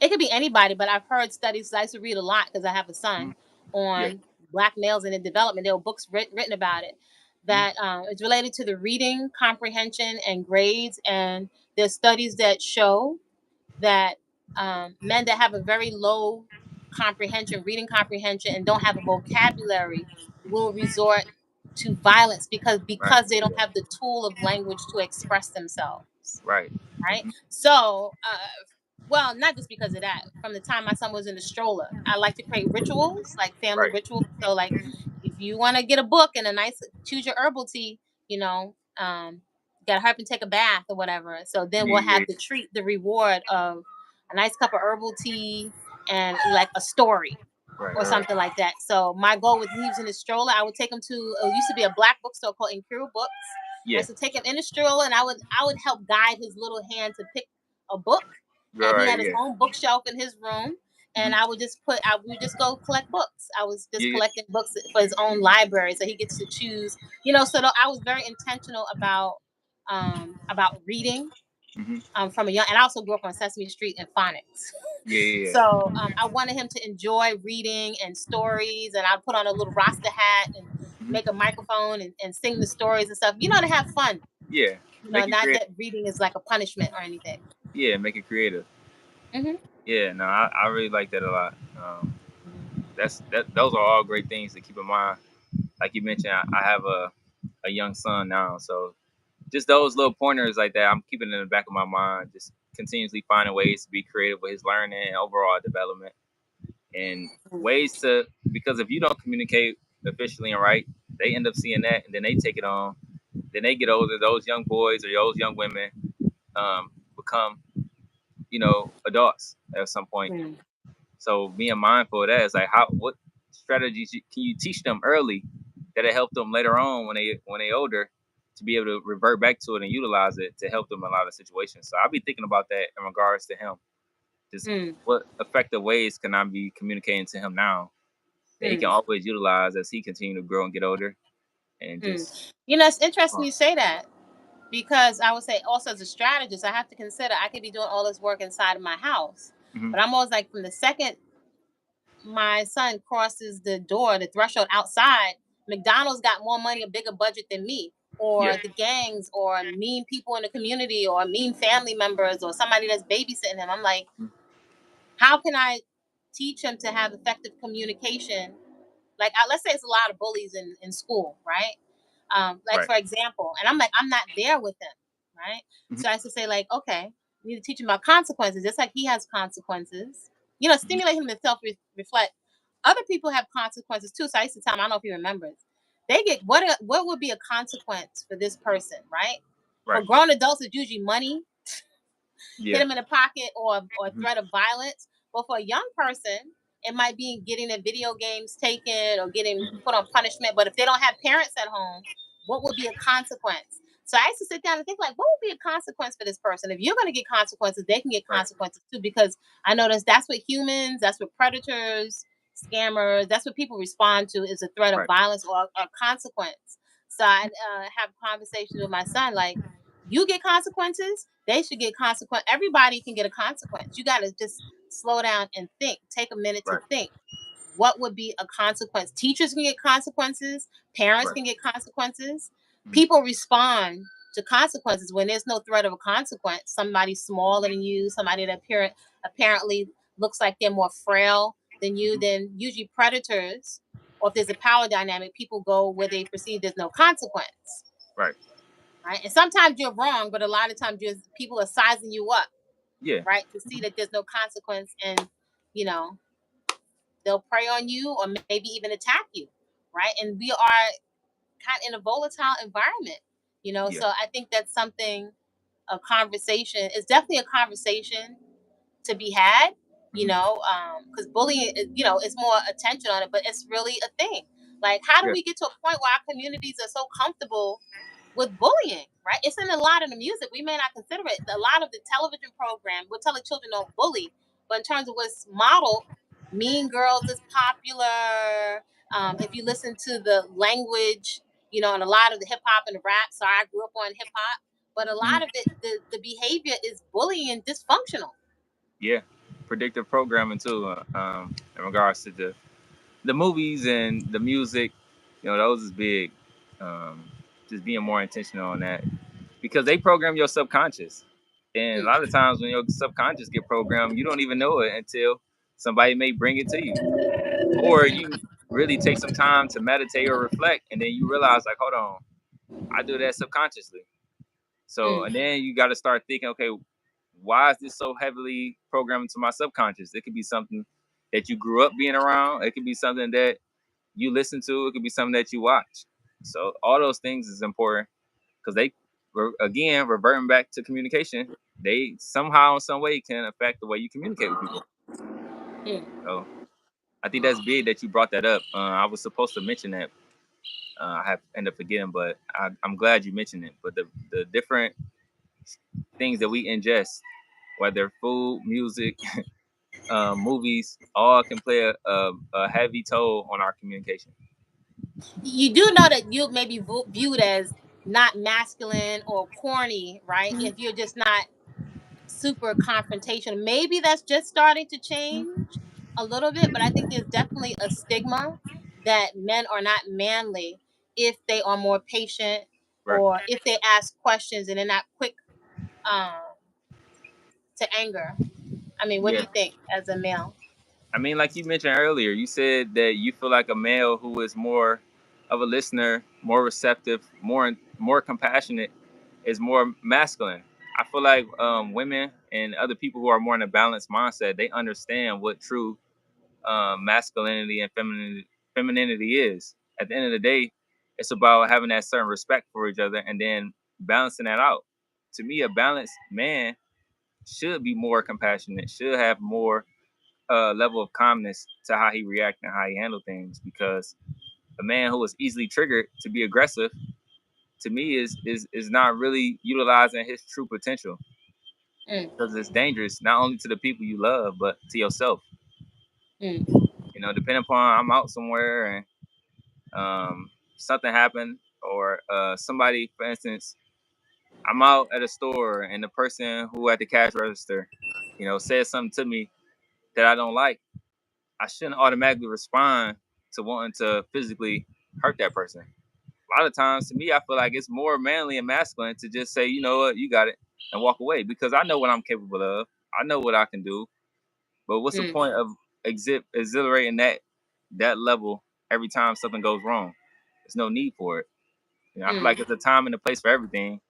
it could be anybody, but I've heard studies. I used to read a lot because I have a mhm, son yeah, on black males and in development. There were books written about it mhm, that it's related to the reading comprehension and grades, and there's studies that show that men that have a very low comprehension, reading comprehension, and don't have a vocabulary will resort to violence right, because they don't have the tool of language to express themselves. right, Right. hmm, So, well, not just because of that. From the time my son was in the stroller, I like to create rituals, like family right, rituals. So, like, hmm, if you want to get a book and a nice, choose your herbal tea, got to help him take a bath or whatever. So then yeah, we'll yeah, have the treat, the reward of a nice cup of herbal tea and like a story right, or right, right, something like that. So my goal with he was in his stroller, I would take him to it used to be a black bookstore called Imperial Books. I yeah, used to take him in the stroller and I would help guide his little hand to pick a book. right, And he right, had his yeah, own bookshelf in his room. And hmm, I would just go collect books. I was just yeah, collecting books for his own library, so he gets to choose. So I was very intentional about reading hmm, from a young, and I also grew up on Sesame Street and phonics. yeah, yeah, yeah, So I wanted him to enjoy reading and stories, and I'd put on a little Rasta hat and hmm, make a microphone and sing the stories and stuff. To have fun. yeah. Make it Not creative. that reading is like a punishment or anything. Yeah, make it creative. Hmm. Yeah, no, I really like that a lot. Hmm. Those are all great things to keep in mind. Like you mentioned, I have a young son now, so just those little pointers like that, I'm keeping in the back of my mind. Just continuously finding ways to be creative with his learning and overall development, and ways to because if you don't communicate efficiently and right, they end up seeing that and then they take it on. Then they get older. Those young boys or those young women become adults at some point. Hmm. So being mindful of that is like what strategies can you teach them early that'll help them later on when they older to be able to revert back to it and utilize it to help them in a lot of situations. So I'll be thinking about that in regards to him. Just Hmm. what effective ways can I be communicating to him now that he Hmm. can always utilize as he continue to grow and get older and Hmm. just It's interesting uh, you say that because I would say also as a strategist, I have to consider I could be doing all this work inside of my house, mhm, but I'm always like from the second my son crosses the threshold outside, McDonald's got more money, a bigger budget than me, yeah, or the gangs, or mean people in the community, or mean family members, or somebody that's babysitting him. I'm like, mhm, how can I teach him to have effective communication? Like, let's say it's a lot of bullies in school, right? Like right, for example, and I'm like, I'm not there with him, right? mhm, So I used to say like, okay, you need to teach him about consequences, just like he has consequences. mhm, Stimulate him to reflect. Other people have consequences too. So I used to tell him, I don't know if he remembers. They get what would be a consequence for this person, right? For right, grown adults, it's usually money, hit yeah, him in the pocket, or mhm, threat of violence. But for a young person, It might be getting their video games taken or getting put on punishment. But if they don't have parents at home, what would be a consequence? So I used to sit down and think, like, what would be a consequence for this person? If you're going to get consequences, they can get Right. consequences too, because I noticed that's what humans, that's what predators, scammers, that's what people respond to, is a threat of Right. violence or a consequence. So I have conversations with my son, like, you get consequences, they should get consequence. Everybody can get a consequence. You got to just slow down and think. Take a minute to Right. think. What would be a consequence? Teachers can get consequences. Parents Right. can get consequences. Mm-hmm. People respond to consequences when there's no threat of a consequence. Somebody smaller than you, somebody that apparently looks like they're more frail than you, then usually predators, or if there's a power dynamic, people go where they perceive there's no consequence. Right. Right? And sometimes you're wrong, but a lot of times people are sizing you up, Yeah. right? To see that there's no consequence, and you know, they'll prey on you or maybe even attack you, right? And we are kind of in a volatile environment, Yeah. so I think that's something, a conversation, it's definitely a conversation to be had, Mm-hmm. because bullying, it's more attention on it, but it's really a thing. Like, how do Yeah. we get to a point where our communities are so comfortable with bullying, right? It's in a lot of the music. We may not consider it. A lot of the television program, we're telling children don't bully, but in terms of what's modeled, Mean Girls is popular. If you listen to the language, and a lot of the hip hop and the rap. So I grew up on hip hop, but a Mm-hmm. lot of it, the behavior is bullying and dysfunctional. Yeah. Predictive programming too. In regards to the movies and the music, those is big. Just being more intentional on that because they program your subconscious, and a Mm, lot of times when your subconscious get programmed, you don't even know it until somebody may bring it to you, or you really take some time to meditate or reflect, and then you realize, like, hold on, I do that subconsciously. So, mm, and then you got to start thinking, okay, why is this so heavily programmed into my subconscious? It could be something that you grew up being around. It could be something that you listen to. It could be something that you watch. So all those things is important because they, again, reverting back to communication, they somehow in some way can affect the way you communicate with people. mm. So I think that's big that you brought that up. I was supposed to mention that. I have ended up forgetting, but I'm glad you mentioned it. But the different things that we ingest, whether food, music, movies, all can play a heavy toll on our communication. You do know that you may be viewed as not masculine or corny, right? If you're just not super confrontational. Maybe that's just starting to change a little bit, but I think there's definitely a stigma that men are not manly if they are more patient, Right. or if they ask questions and they're not quick um, to anger. I mean, what do Yeah. you think as a male? I mean, like you mentioned earlier, you said that you feel like a male who is more of a listener, more receptive, more compassionate, is more masculine. I feel like women and other people who are more in a balanced mindset, they understand what true masculinity and femininity is. At the end of the day, it's about having that certain respect for each other and then balancing that out. To me, a balanced man should be more compassionate, should have more level of calmness to how he reacts and how he handle things. Because a man who is easily triggered to be aggressive, to me, is not really utilizing his true potential Mm, because it's dangerous not only to the people you love but to yourself. mm, Depending upon I'm out somewhere and something happened, or somebody, for instance, I'm out at a store and the person who at the cash register, says something to me that I don't like. I shouldn't automatically respond to wanting to physically hurt that person. A lot of times, to me, I feel like it's more manly and masculine to just say, you know what, you got it, and walk away because I know what I'm capable of. I know what I can do. But what's the mm, point of exhilarating that level every time something goes wrong? There's no need for it. I feel mm, like it's a time and a place for everything.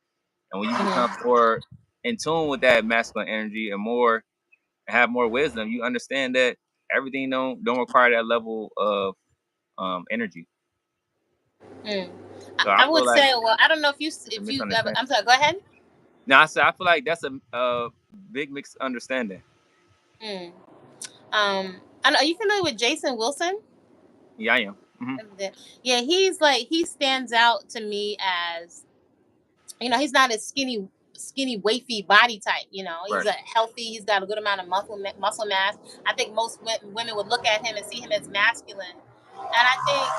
And when you become mm, more in tune with that masculine energy and have more wisdom, you understand that everything don't require that level of energy. mm. So I I feel would like say, well, I don't know if it's a you ever, misunderstanding. I'm sorry, go ahead. Now I feel like that's a big misunderstanding. Mm. I know, are you familiar with Jason Wilson? Yeah, I am. Yeah, he stands out to me as, he's not a skinny wafy body type. He's Right. a healthy. He's got a good amount of muscle mass. I think most women would look at him and see him as masculine, and I think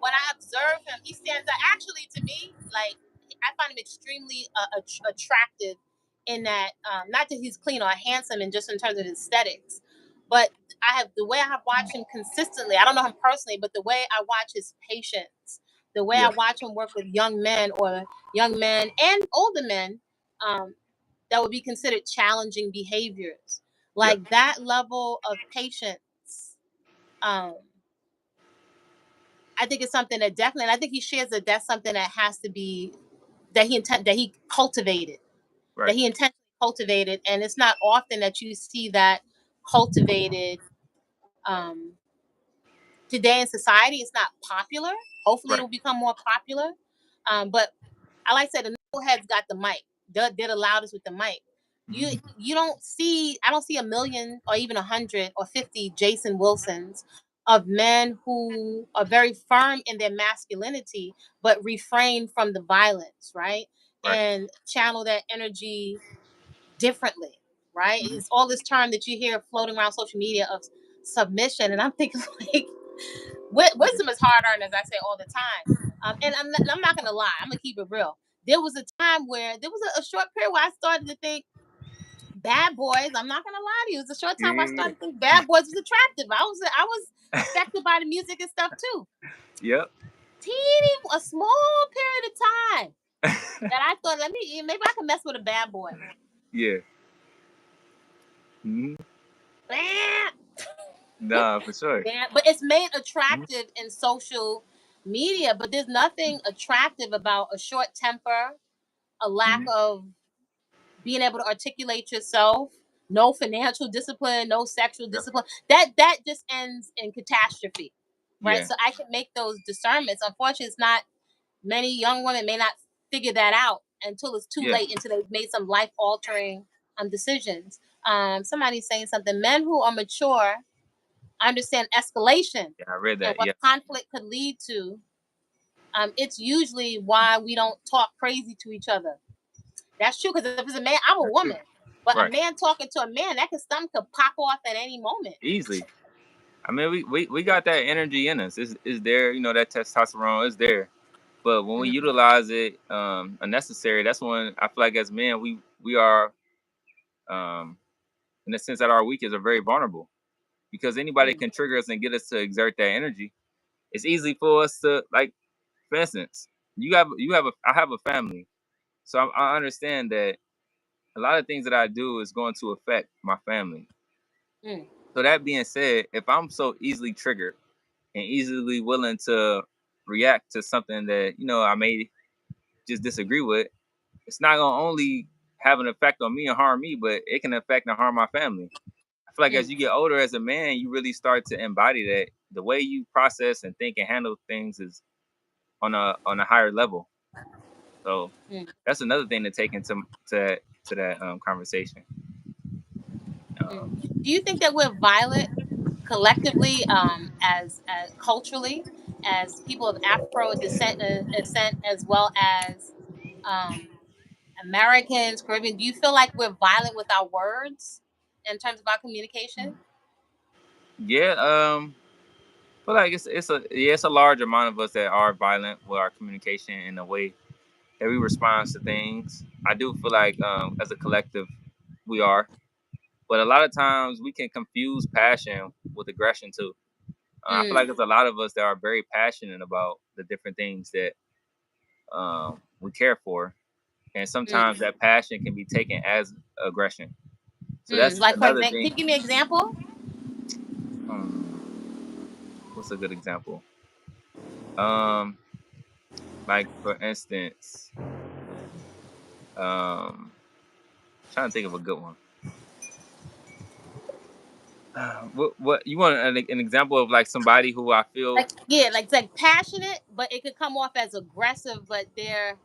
when I observe him, he stands out. Actually, to me, like, I find him extremely attractive in that, not that he's clean or handsome, and just in terms of aesthetics, but I have the way I have watched him consistently. I don't know him personally, but the way I watch his patience, the way I Yeah. watch him work with young men and older men, um, that would be considered challenging behaviors, Yeah. like that level of patience. Um, I think it's something that definitely, and I think he shares that that's something that has to be, that he cultivated, that Right. he intentionally cultivated, and it's not often that you see that cultivated. Um, Today in society, it's not popular. Hopefully, it Right. will become more popular. But I like to say, the knuckleheads got the mic. They're the loudest with the mic. You Mhm. you don't see I don't see a million or even 100 or 50 Jason Wilsons of men who are very firm in their masculinity but refrain from the violence, right? Right. And channel that energy differently, right? Mhm. It's all this term that you hear floating around social media of submission, and I'm thinking like, Yeah. wisdom is hard earned, as I say all the time. And I'm not gonna lie, I'm gonna keep it real. There was a time where there was a short period where I started to think bad boys. I'm not gonna lie to you. It was a short time where I Yeah. started to think bad boys was attractive. I was affected by the music and stuff too. Yep. A small period of time that I thought, maybe I can mess with a bad boy. Yeah. Mhm. Blah. Nah, for sure. Yeah, but it's made Mhm. attractive in social media. But there's nothing attractive about a short temper, a lack Mhm. of being able to articulate yourself, no financial discipline, no sexual Yep. discipline. That just ends in catastrophe, right? Yeah. So I can make those discernments. Unfortunately, it's not, many young women may not figure that out until it's too Yeah. late, until they've made some life altering decisions. Somebody's saying something. Men who are mature understand escalation Yeah. I read and that. what Yeah. conflict could lead to. It's usually why we don't talk crazy to each other. That's true, because if it's a man, I'm a That's true. woman. But a Right. man talking to a man, something could pop off at any moment. Easily. I mean, we got that energy in us. Is there? You know, that testosterone is there. But when we Mm, utilize it unnecessary, that's when I feel like as men we are um, in the sense that our weaknesses are very vulnerable because anybody mm, can trigger us and get us to exert that energy. It's easy for us to like, for instance, I have a family, so I understand that a lot of things that I do is going to affect my family. mm, So that being said, if I'm so easily triggered and easily willing to react to something that I may just disagree with, it's not gonna only have an effect on me and harm me, but it can affect and harm my family. I feel like mm, as you get older as a man, you really start to embody that the way you process and think and handle things is on a higher level. So mm, that's another thing to take into to that conversation. mm. Um, Do you think that we're violent collectively, as culturally, as people of Afro descent, as well as um, Americans, Caribbean? Do you feel like we're violent with our words in terms of our communication? yeah, I feel like it's a large amount of us that are violent with our communication in the way that we respond to things. I do feel like as a collective we are, but a lot of times we can confuse passion with aggression too. I feel like Mm, there's a lot of us that are very passionate about the different things that we care for, and sometimes mm, that passion can be taken as aggression. So that's Like, for another example, can thing. you give me an example? Um, what's a good example? Um, like for instance, trying to think of a good one. What you want an example of like somebody who I feel Like, yeah, like it's like passionate, but it could come off as aggressive. But they're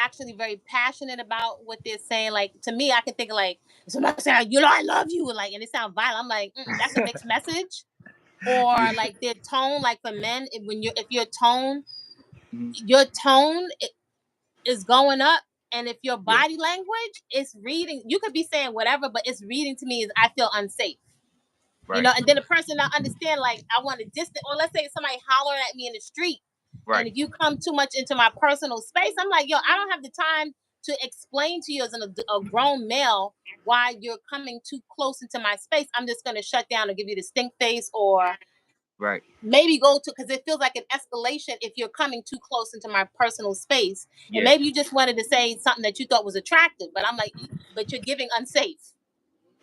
actually very passionate about what they're saying. Like to me, I can think of like somebody saying, you know, I love you, like, and it sounds violent. I'm like, that's a mixed message. Or Yeah. like their tone, like for men, if your tone, Mhm. is going up, and if your Yeah. body language is reading, you could be saying whatever, but it's reading to me is I feel unsafe. You Right. know, and then the person not understand, like I want to distance, or let's say somebody hollering at me in the street, and Right. if you come too much into my personal space, I'm like, yo, I don't have the time to explain to you as a grown male why you're coming too close into my space. I'm just going to shut down or give you the stink face, or Right. maybe go to, because it feels like an escalation if you're coming too close into my personal space. And Yeah. maybe you just wanted to say something that you thought was attractive, but I'm like, but you're giving unsafe.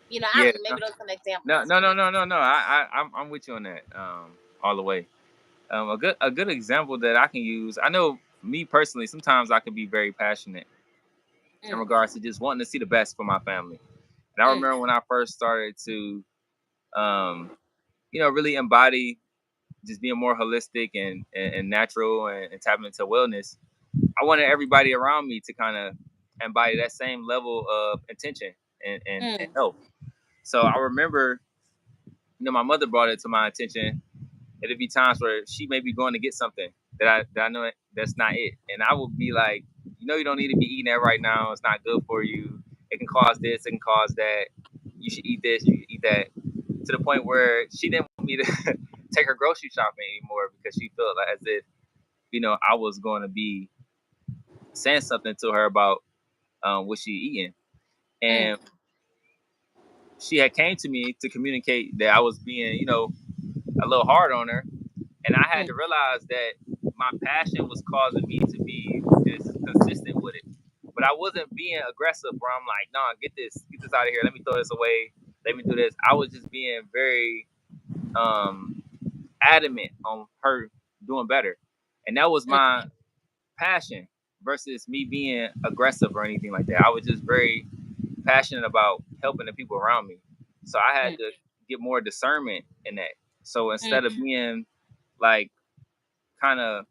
You know, I Yeah. don't know, maybe those are some No, examples. no, no, no, no, no. I'm with you on that. All the way. A good example that I can use. I know me personally. Sometimes I can be very passionate in Mm, regards to just wanting to see the best for my family. And I mm, remember when I first started to, um, really embody just being more holistic and natural and tapping into wellness. I wanted everybody around me to kind of embody that same level of intention and mm, health. So I remember, my mother brought it to my attention. It'd be times where she may be going to get something that I know that's not it, and I would be like, you don't need to be eating that right now. It's not good for you. It can cause this. It can cause that. You should eat this. You should eat that. To the point where she didn't want me to take her grocery shopping anymore because she felt like as if I was going to be saying something to her about what she eating, mm, and she had came to me to communicate that I was being a little hard on her. And I had mm, to realize that my passion was causing me to be just consistent with it. But I wasn't being aggressive where I'm like, nah, get this out of here. Let me throw this away. Let me do this. I was just being very um, adamant on her doing better. And that was mm, my passion versus me being aggressive or anything like that. I was just very passionate about helping the people around me. So I had mm, to get more discernment in that. So mm, instead of being like kind of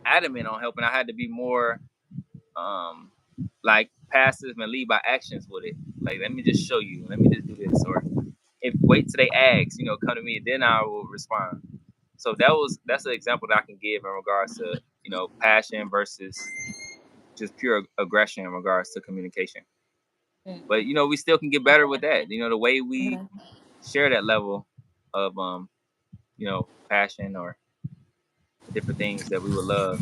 adamant on helping, I had to be more um like passive and lead by actions with it. Like, let me just show you, let me just do this, or if wait till they ask, come to me, then I will respond. So that's an example that I can give in regards to passion versus just pure aggression in regards to communication. mm, But we still can get better with that. The way we mhm, share that level of passion or different things that we would love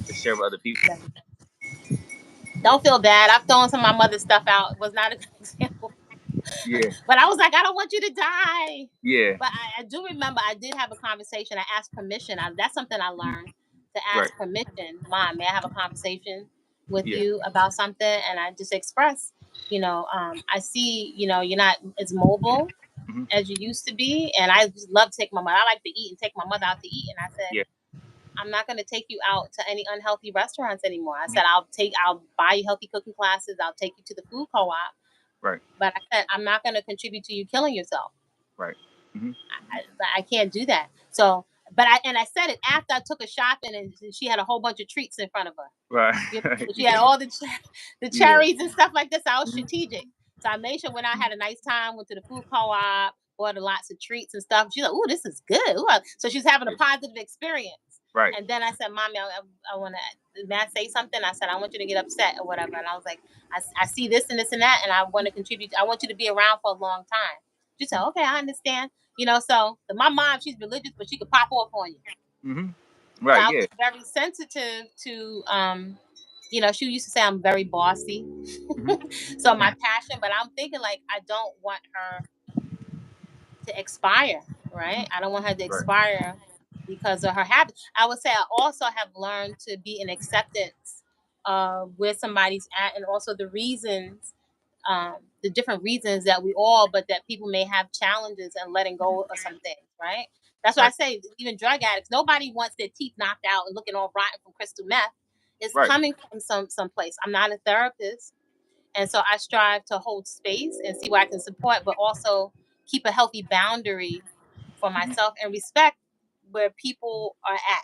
to share with other people. mhm. Don't feel bad. I've thrown some of my mother's stuff out. It was not a good example. Yeah, But I was like, I don't want you to die. yeah, But I do remember I did have a conversation. I asked permission. That's something I learned, to right, ask permission. Mom, may I have a conversation with yeah, you about something? And I just express, I see, you're not as mobile hmm, as you used to be. And I just love to take my mother. I like to eat and take my mother out to eat. And I said, yeah, I'm not going to take you out to any unhealthy restaurants anymore. I mhm, said, I'll buy you healthy cooking classes. I'll take you to the food co-op. right, But I said, I'm not going to contribute to you killing yourself. right, hmm, I can't do that. So, I said it after I took her shopping, and she had a whole bunch of treats in front of her. right, She had all the yeah, cherries and stuff like this. I was hmm, strategic. So I made sure when I had a nice time, went to the food co-op, bought her lots of treats and stuff. She's like, "Ooh, this is good." Ooh. So she's having a yeah, positive experience. right, And then I said, "Mommy, I want to, may I say something?" I said, "I want you to get upset or whatever." And I was like, I see this and this and that, and I want to contribute. I want you to be around for a long time." She said, "Okay, I understand." So my mom, she's religious, but she could pop off on you. hmm, So right, I yeah, was very sensitive to, she used to say I'm very bossy. hmm, So my passion, but I'm thinking like I don't want her to expire, right? I don't want her to right, expire because of her habit. I would say I also have learned to be in acceptance of where somebody's at, and also the different reasons that we all, but that people may have challenges and letting go of some things, right? That's why I right, say even drug addicts, nobody wants their teeth knocked out and looking all rotten from crystal meth. It's right, coming from some place. I'm not a therapist, and so I strive to hold space and see where I can support, but also keep a healthy boundary for hmm. myself and respect where people are at.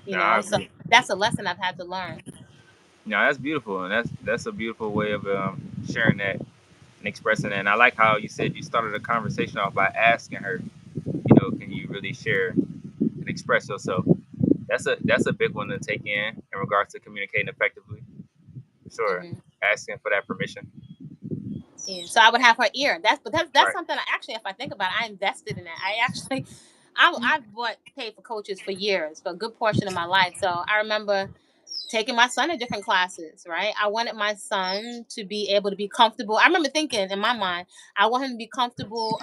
No, I So agree. that's a lesson I've had to learn. No, that's beautiful, and that's a beautiful way of sharing that and expressing that. And I like how you said you started a conversation off by asking her, can you really share and express yourself? That's a big one to take in regards to communicating effectively. Sure, Hmm. asking for that permission. Yeah. So I would have her ear. That's Right. something if I think about it, I invested in that. Mhm. I've paid for coaches for years, for a good portion of my life. So I remember taking my son to different classes, right? I wanted my son to be able to be comfortable. I remember thinking in my mind, I want him to be comfortable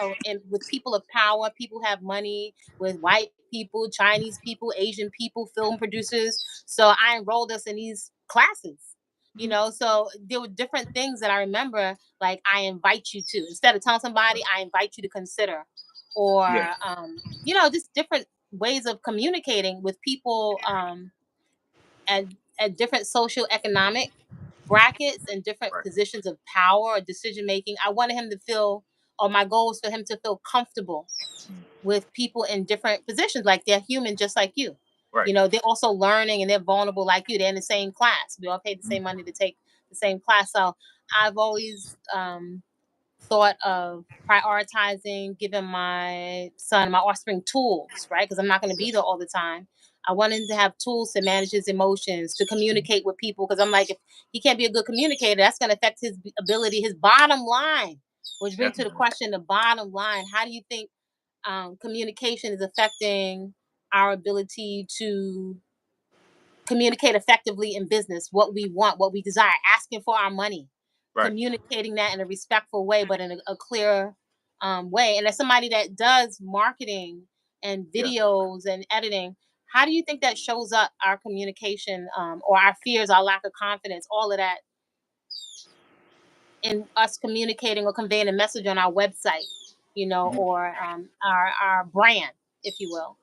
with people of power, people who have money, with white people, Chinese people, Asian people, film producers. So I enrolled us in these classes. Mhm. So there were different things that I remember, like I invite you to, instead of telling somebody, I invite you to consider, Yeah. or just different ways of communicating with people, at, at different social economic brackets and different Right. positions of power or decision making. I wanted him to feel, or my goal was for him to feel comfortable Mhm. with people in different positions, like they're human just like you. Right. They're also learning and they're vulnerable like you. They're in the same class. We all pay the same Mhm. money to take the same class. So I've always thought of prioritizing giving my son, my offspring, tools, right? Because I'm not going to Yeah. be there all the time. I want him to have tools to manage his emotions, to communicate with people. Because I'm like, if he can't be a good communicator, that's going to affect his ability, his bottom line. Which brings to the Definitely. question: the bottom line. How do you think communication is affecting our ability to communicate effectively in business, what we want, what we desire, asking for our money, Right. communicating that in a respectful way, but in a clear way. And as somebody that does marketing and Yeah. videos and editing, how do you think that shows up our communication, or our fears, our lack of confidence, all of that in us communicating or conveying a message on our website, Mhm. or our brand, if you will?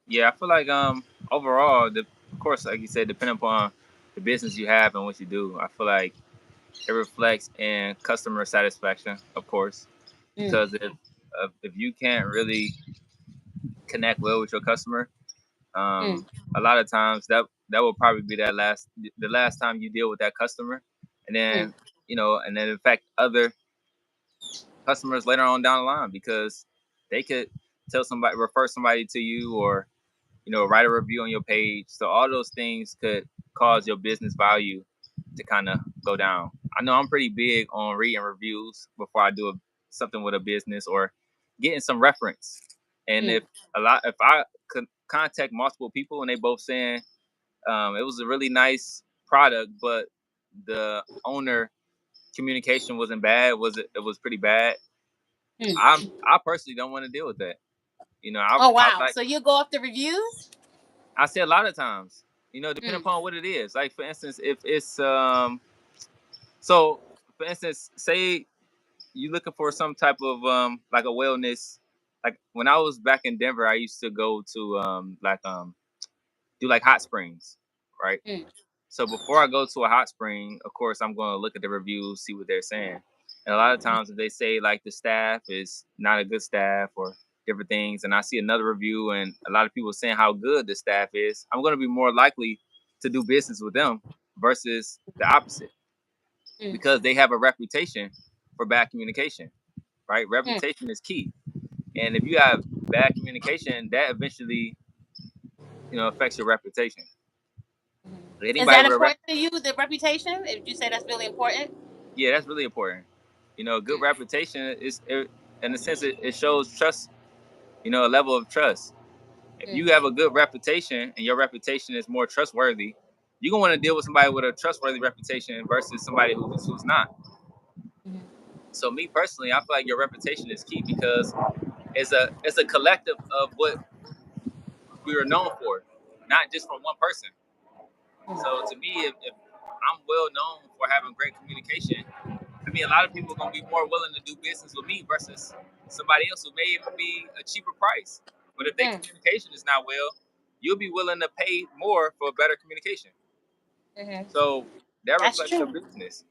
Yeah, I feel like overall, of course, like you said, depending upon the business you have and what you do, I feel like it reflects in customer satisfaction, of course, Mm, because if you can't really connect well with your customer, mm, a lot of times that will probably be the last time you deal with that customer, and mm, then affect other customers later on down the line because they could refer somebody to you, or write a review on your page. So all those things could cause your business value to kind of go down. I know I'm pretty big on reading reviews before I do something with a business, or getting some reference. And mm, if I could contact multiple people and they both saying it was a really nice product, but the owner communication wasn't bad, it was pretty bad. mm. I personally don't want to deal with that. Oh I wow! like So you go off the reviews? I say a lot of times, depending Mm, upon what it is. Like for instance, if it's so for instance, say you looking for some type of like a wellness. Like when I was back in Denver, I used to go to do like hot springs, right? mm, So before I go to a hot spring, of course, I'm going to look at the reviews, see what they're saying. And a lot of mm, times, if they say like the staff is not a good staff or different things, and I see another review and a lot of people saying how good the staff is, I'm going to be more likely to do business with them versus the opposite mm, because they have a reputation for bad communication, right? mm, Reputation is key. And if you have bad communication, that eventually, affects your reputation. mhm. Is Anybody that with a important to you? The reputation? If you say that's really important? Yeah, that's really important. Good Mm, reputation in a sense, it shows trust. A level of trust. If mm, you have a good reputation and your reputation is more trustworthy, you're gonna want to deal with somebody with a trustworthy reputation versus somebody who's not. mhm, So me personally, I feel like your reputation is key because it's a collective of what we are known for, not just from one person. So to me, if I'm well known for having great communication, I mean, a lot of people are going to be more willing to do business with me versus somebody else who may even be a cheaper price. But if their mm, communication is not well, you'll be willing to pay more for better communication. mhm. So that That's reflects your true. business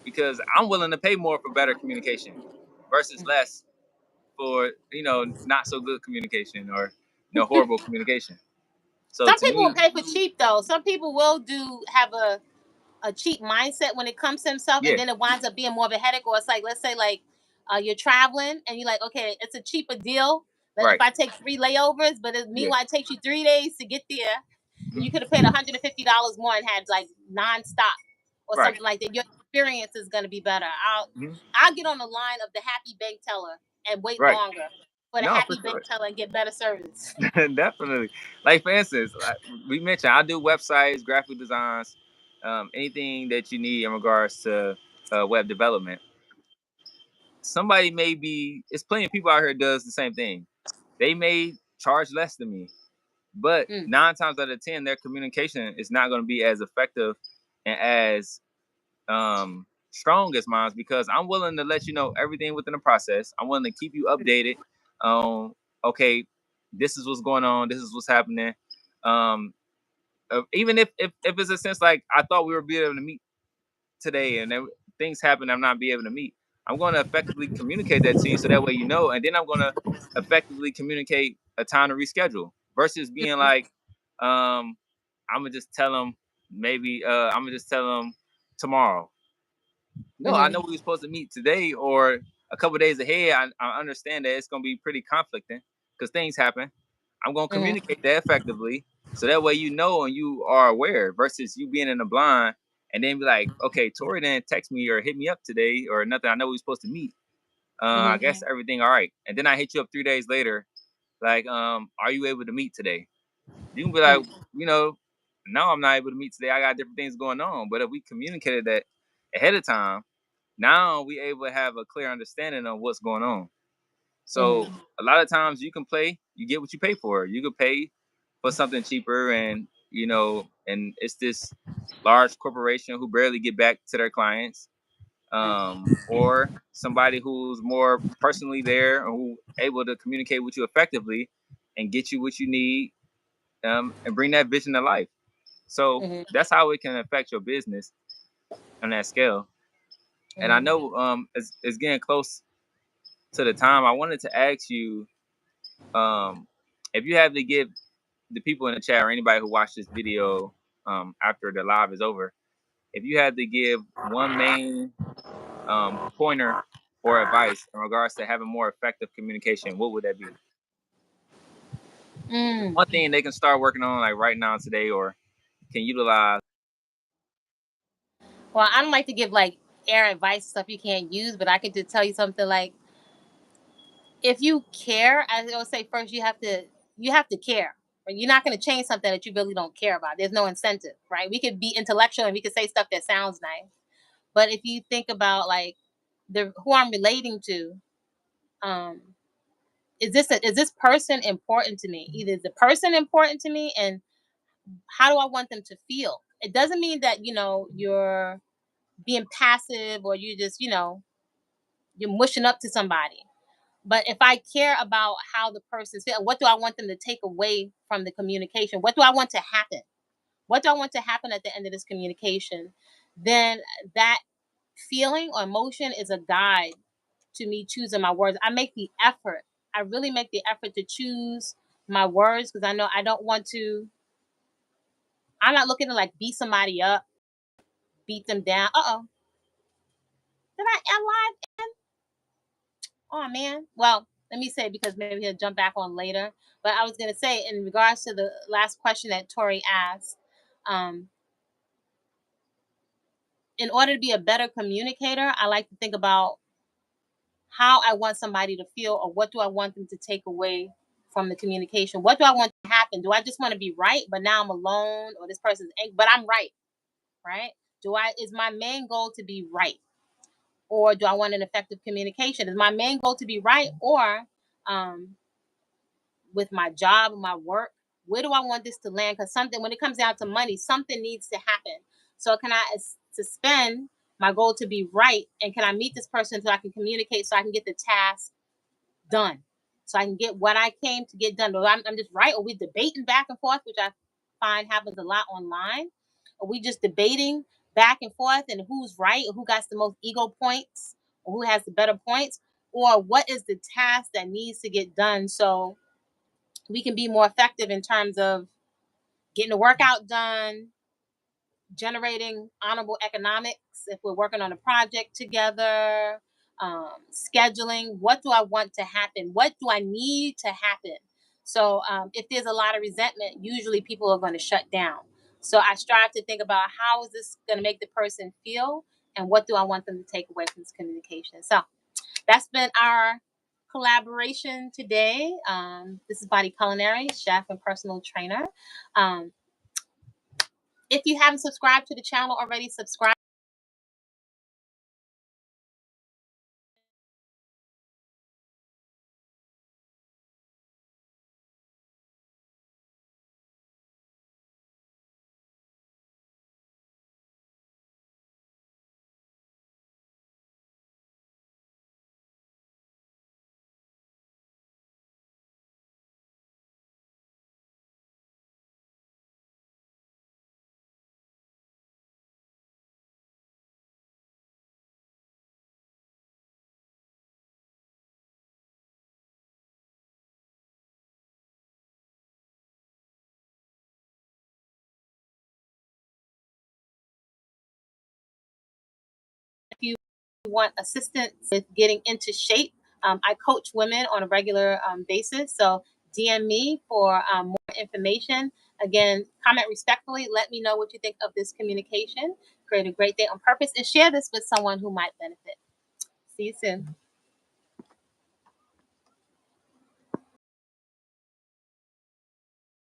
because I'm willing to pay more for better communication versus less for not so good communication or horrible communication. So Some to people will me, pay for cheap though. Some people will have a cheap mindset when it comes to himself, and yeah, then it winds up being more of a headache. Or it's like, let's say, like you're traveling and you're like, okay, it's a cheaper deal. But if right, I take 3 layovers, but yeah, meanwhile it takes you 3 days to get there, and mhm, you could have paid $150 more and had like nonstop or right, something like that. Your experience is going to be better. mhm, I'll get on the line of the happy bank teller and wait right. longer for the No, for happy bank sure. teller and get better service. Definitely. Like for instance, like we mentioned, I do websites, graphic designs, anything that you need in regards to web development. Somebody may be. It's plenty of people out here does the same thing. They may charge less than me, but Mm, 9 times out of 10, their communication is not going to be as effective and as strong as mine because I'm willing to let you know everything within the process. I'm willing to keep you updated. Okay, this is what's going on. This is what's happening. Um, even if it's a sense like I thought we were be able to meet today, and then things happen, I'm not be able to meet. I'm going to effectively communicate that to you, so that way you know, and then I'm going to effectively communicate a time to reschedule versus being like, I'm gonna just tell them maybe I'm gonna just tell them tomorrow. No, I mm-hmm, know we were supposed to meet today or a couple days ahead. I understand that it's gonna be pretty conflicting because things happen. I'm gonna mm-hmm, communicate that effectively so that way you know and you are aware versus you being in the blind and then be like, okay, Tori didn't text me or hit me up today or nothing. I know we were supposed to meet. I mm-hmm, guess everything all right. And then I hit you up 3 days later, like, are you able to meet today? You can be like, you know, no, I'm not able to meet today. I got different things going on. But if we communicated that ahead of time, now we able to have a clear understanding of what's going on. So mm-hmm, a lot of times you can play, you get what you pay for. You could pay for something cheaper, and and it's this large corporation who barely get back to their clients, or somebody who's more personally there, or who able to communicate with you effectively and get you what you need, and bring that vision to life. So mm-hmm, that's how it can affect your business on that scale. And I mm-hmm. know it's getting close to the time. I wanted to ask you, um, if you have to give the people in the chat or anybody who watched this video after the live is over, if you had to give one main pointer or advice in regards to having more effective communication, what would that be? Mm. One thing they can start working on like right now today or can utilize. Well, I don't like to give like air advice stuff you can't use, but I could just tell you something like if you care, I always say first you have to care. Right? You're not going to change something that you really don't care about. There's no incentive, right? We could be intellectual and we could say stuff that sounds nice, but if you think about like the who I'm relating to, um, is this person important to me? Either is the person important to me, and how do I want them to feel? It doesn't mean that you're being passive or you just you're mushing up to somebody. But if I care about how the person's feeling, what do I want them to take away from the communication? What do I want to happen? What do I want to happen at the end of this communication? Then that feeling or emotion is a guide to me choosing my words. I make the effort. I really make the effort to choose my words because I know I don't want to. I'm not looking to like beat somebody up, beat them down. Did I live? Oh man. Well, let me say because maybe he'll jump back on later. But I was gonna say in regards to the last question that Tori asked, um, in order to be a better communicator, I like to think about how I want somebody to feel or what do I want them to take away from the communication. What do I want to happen? Do I just want to be right, but now I'm alone, or this person's angry, but I'm right, right? Is my main goal to be right? Or do I want an effective communication? Is my main goal to be right, or um, with my job, my work, where do I want this to land? Because something, when it comes down to money, something needs to happen. So can I suspend my goal to be right, and can I meet this person so I can communicate, so I can get the task done, so I can get what I came to get done? Or I'm just right, or we debating back and forth, which I find happens a lot online. Or we just debating back and forth, and who's right, or who got the most ego points, or who has the better points, or what is the task that needs to get done so we can be more effective in terms of getting the workout done, generating honorable economics if we're working on a project together, scheduling. What do I want to happen? What do I need to happen? So if there's a lot of resentment, usually people are going to shut down. So I strive to think about how is this going to make the person feel, and what do I want them to take away from this communication. So that's been our collaboration today. This is Body Culinary, chef and personal trainer. Um, if you haven't subscribed to the channel already, subscribe. If you want assistance with getting into shape, I coach women on a regular basis. So DM me for more information. Again, comment respectfully. Let me know what you think of this communication. Create a great day on purpose and share this with someone who might benefit. See you soon.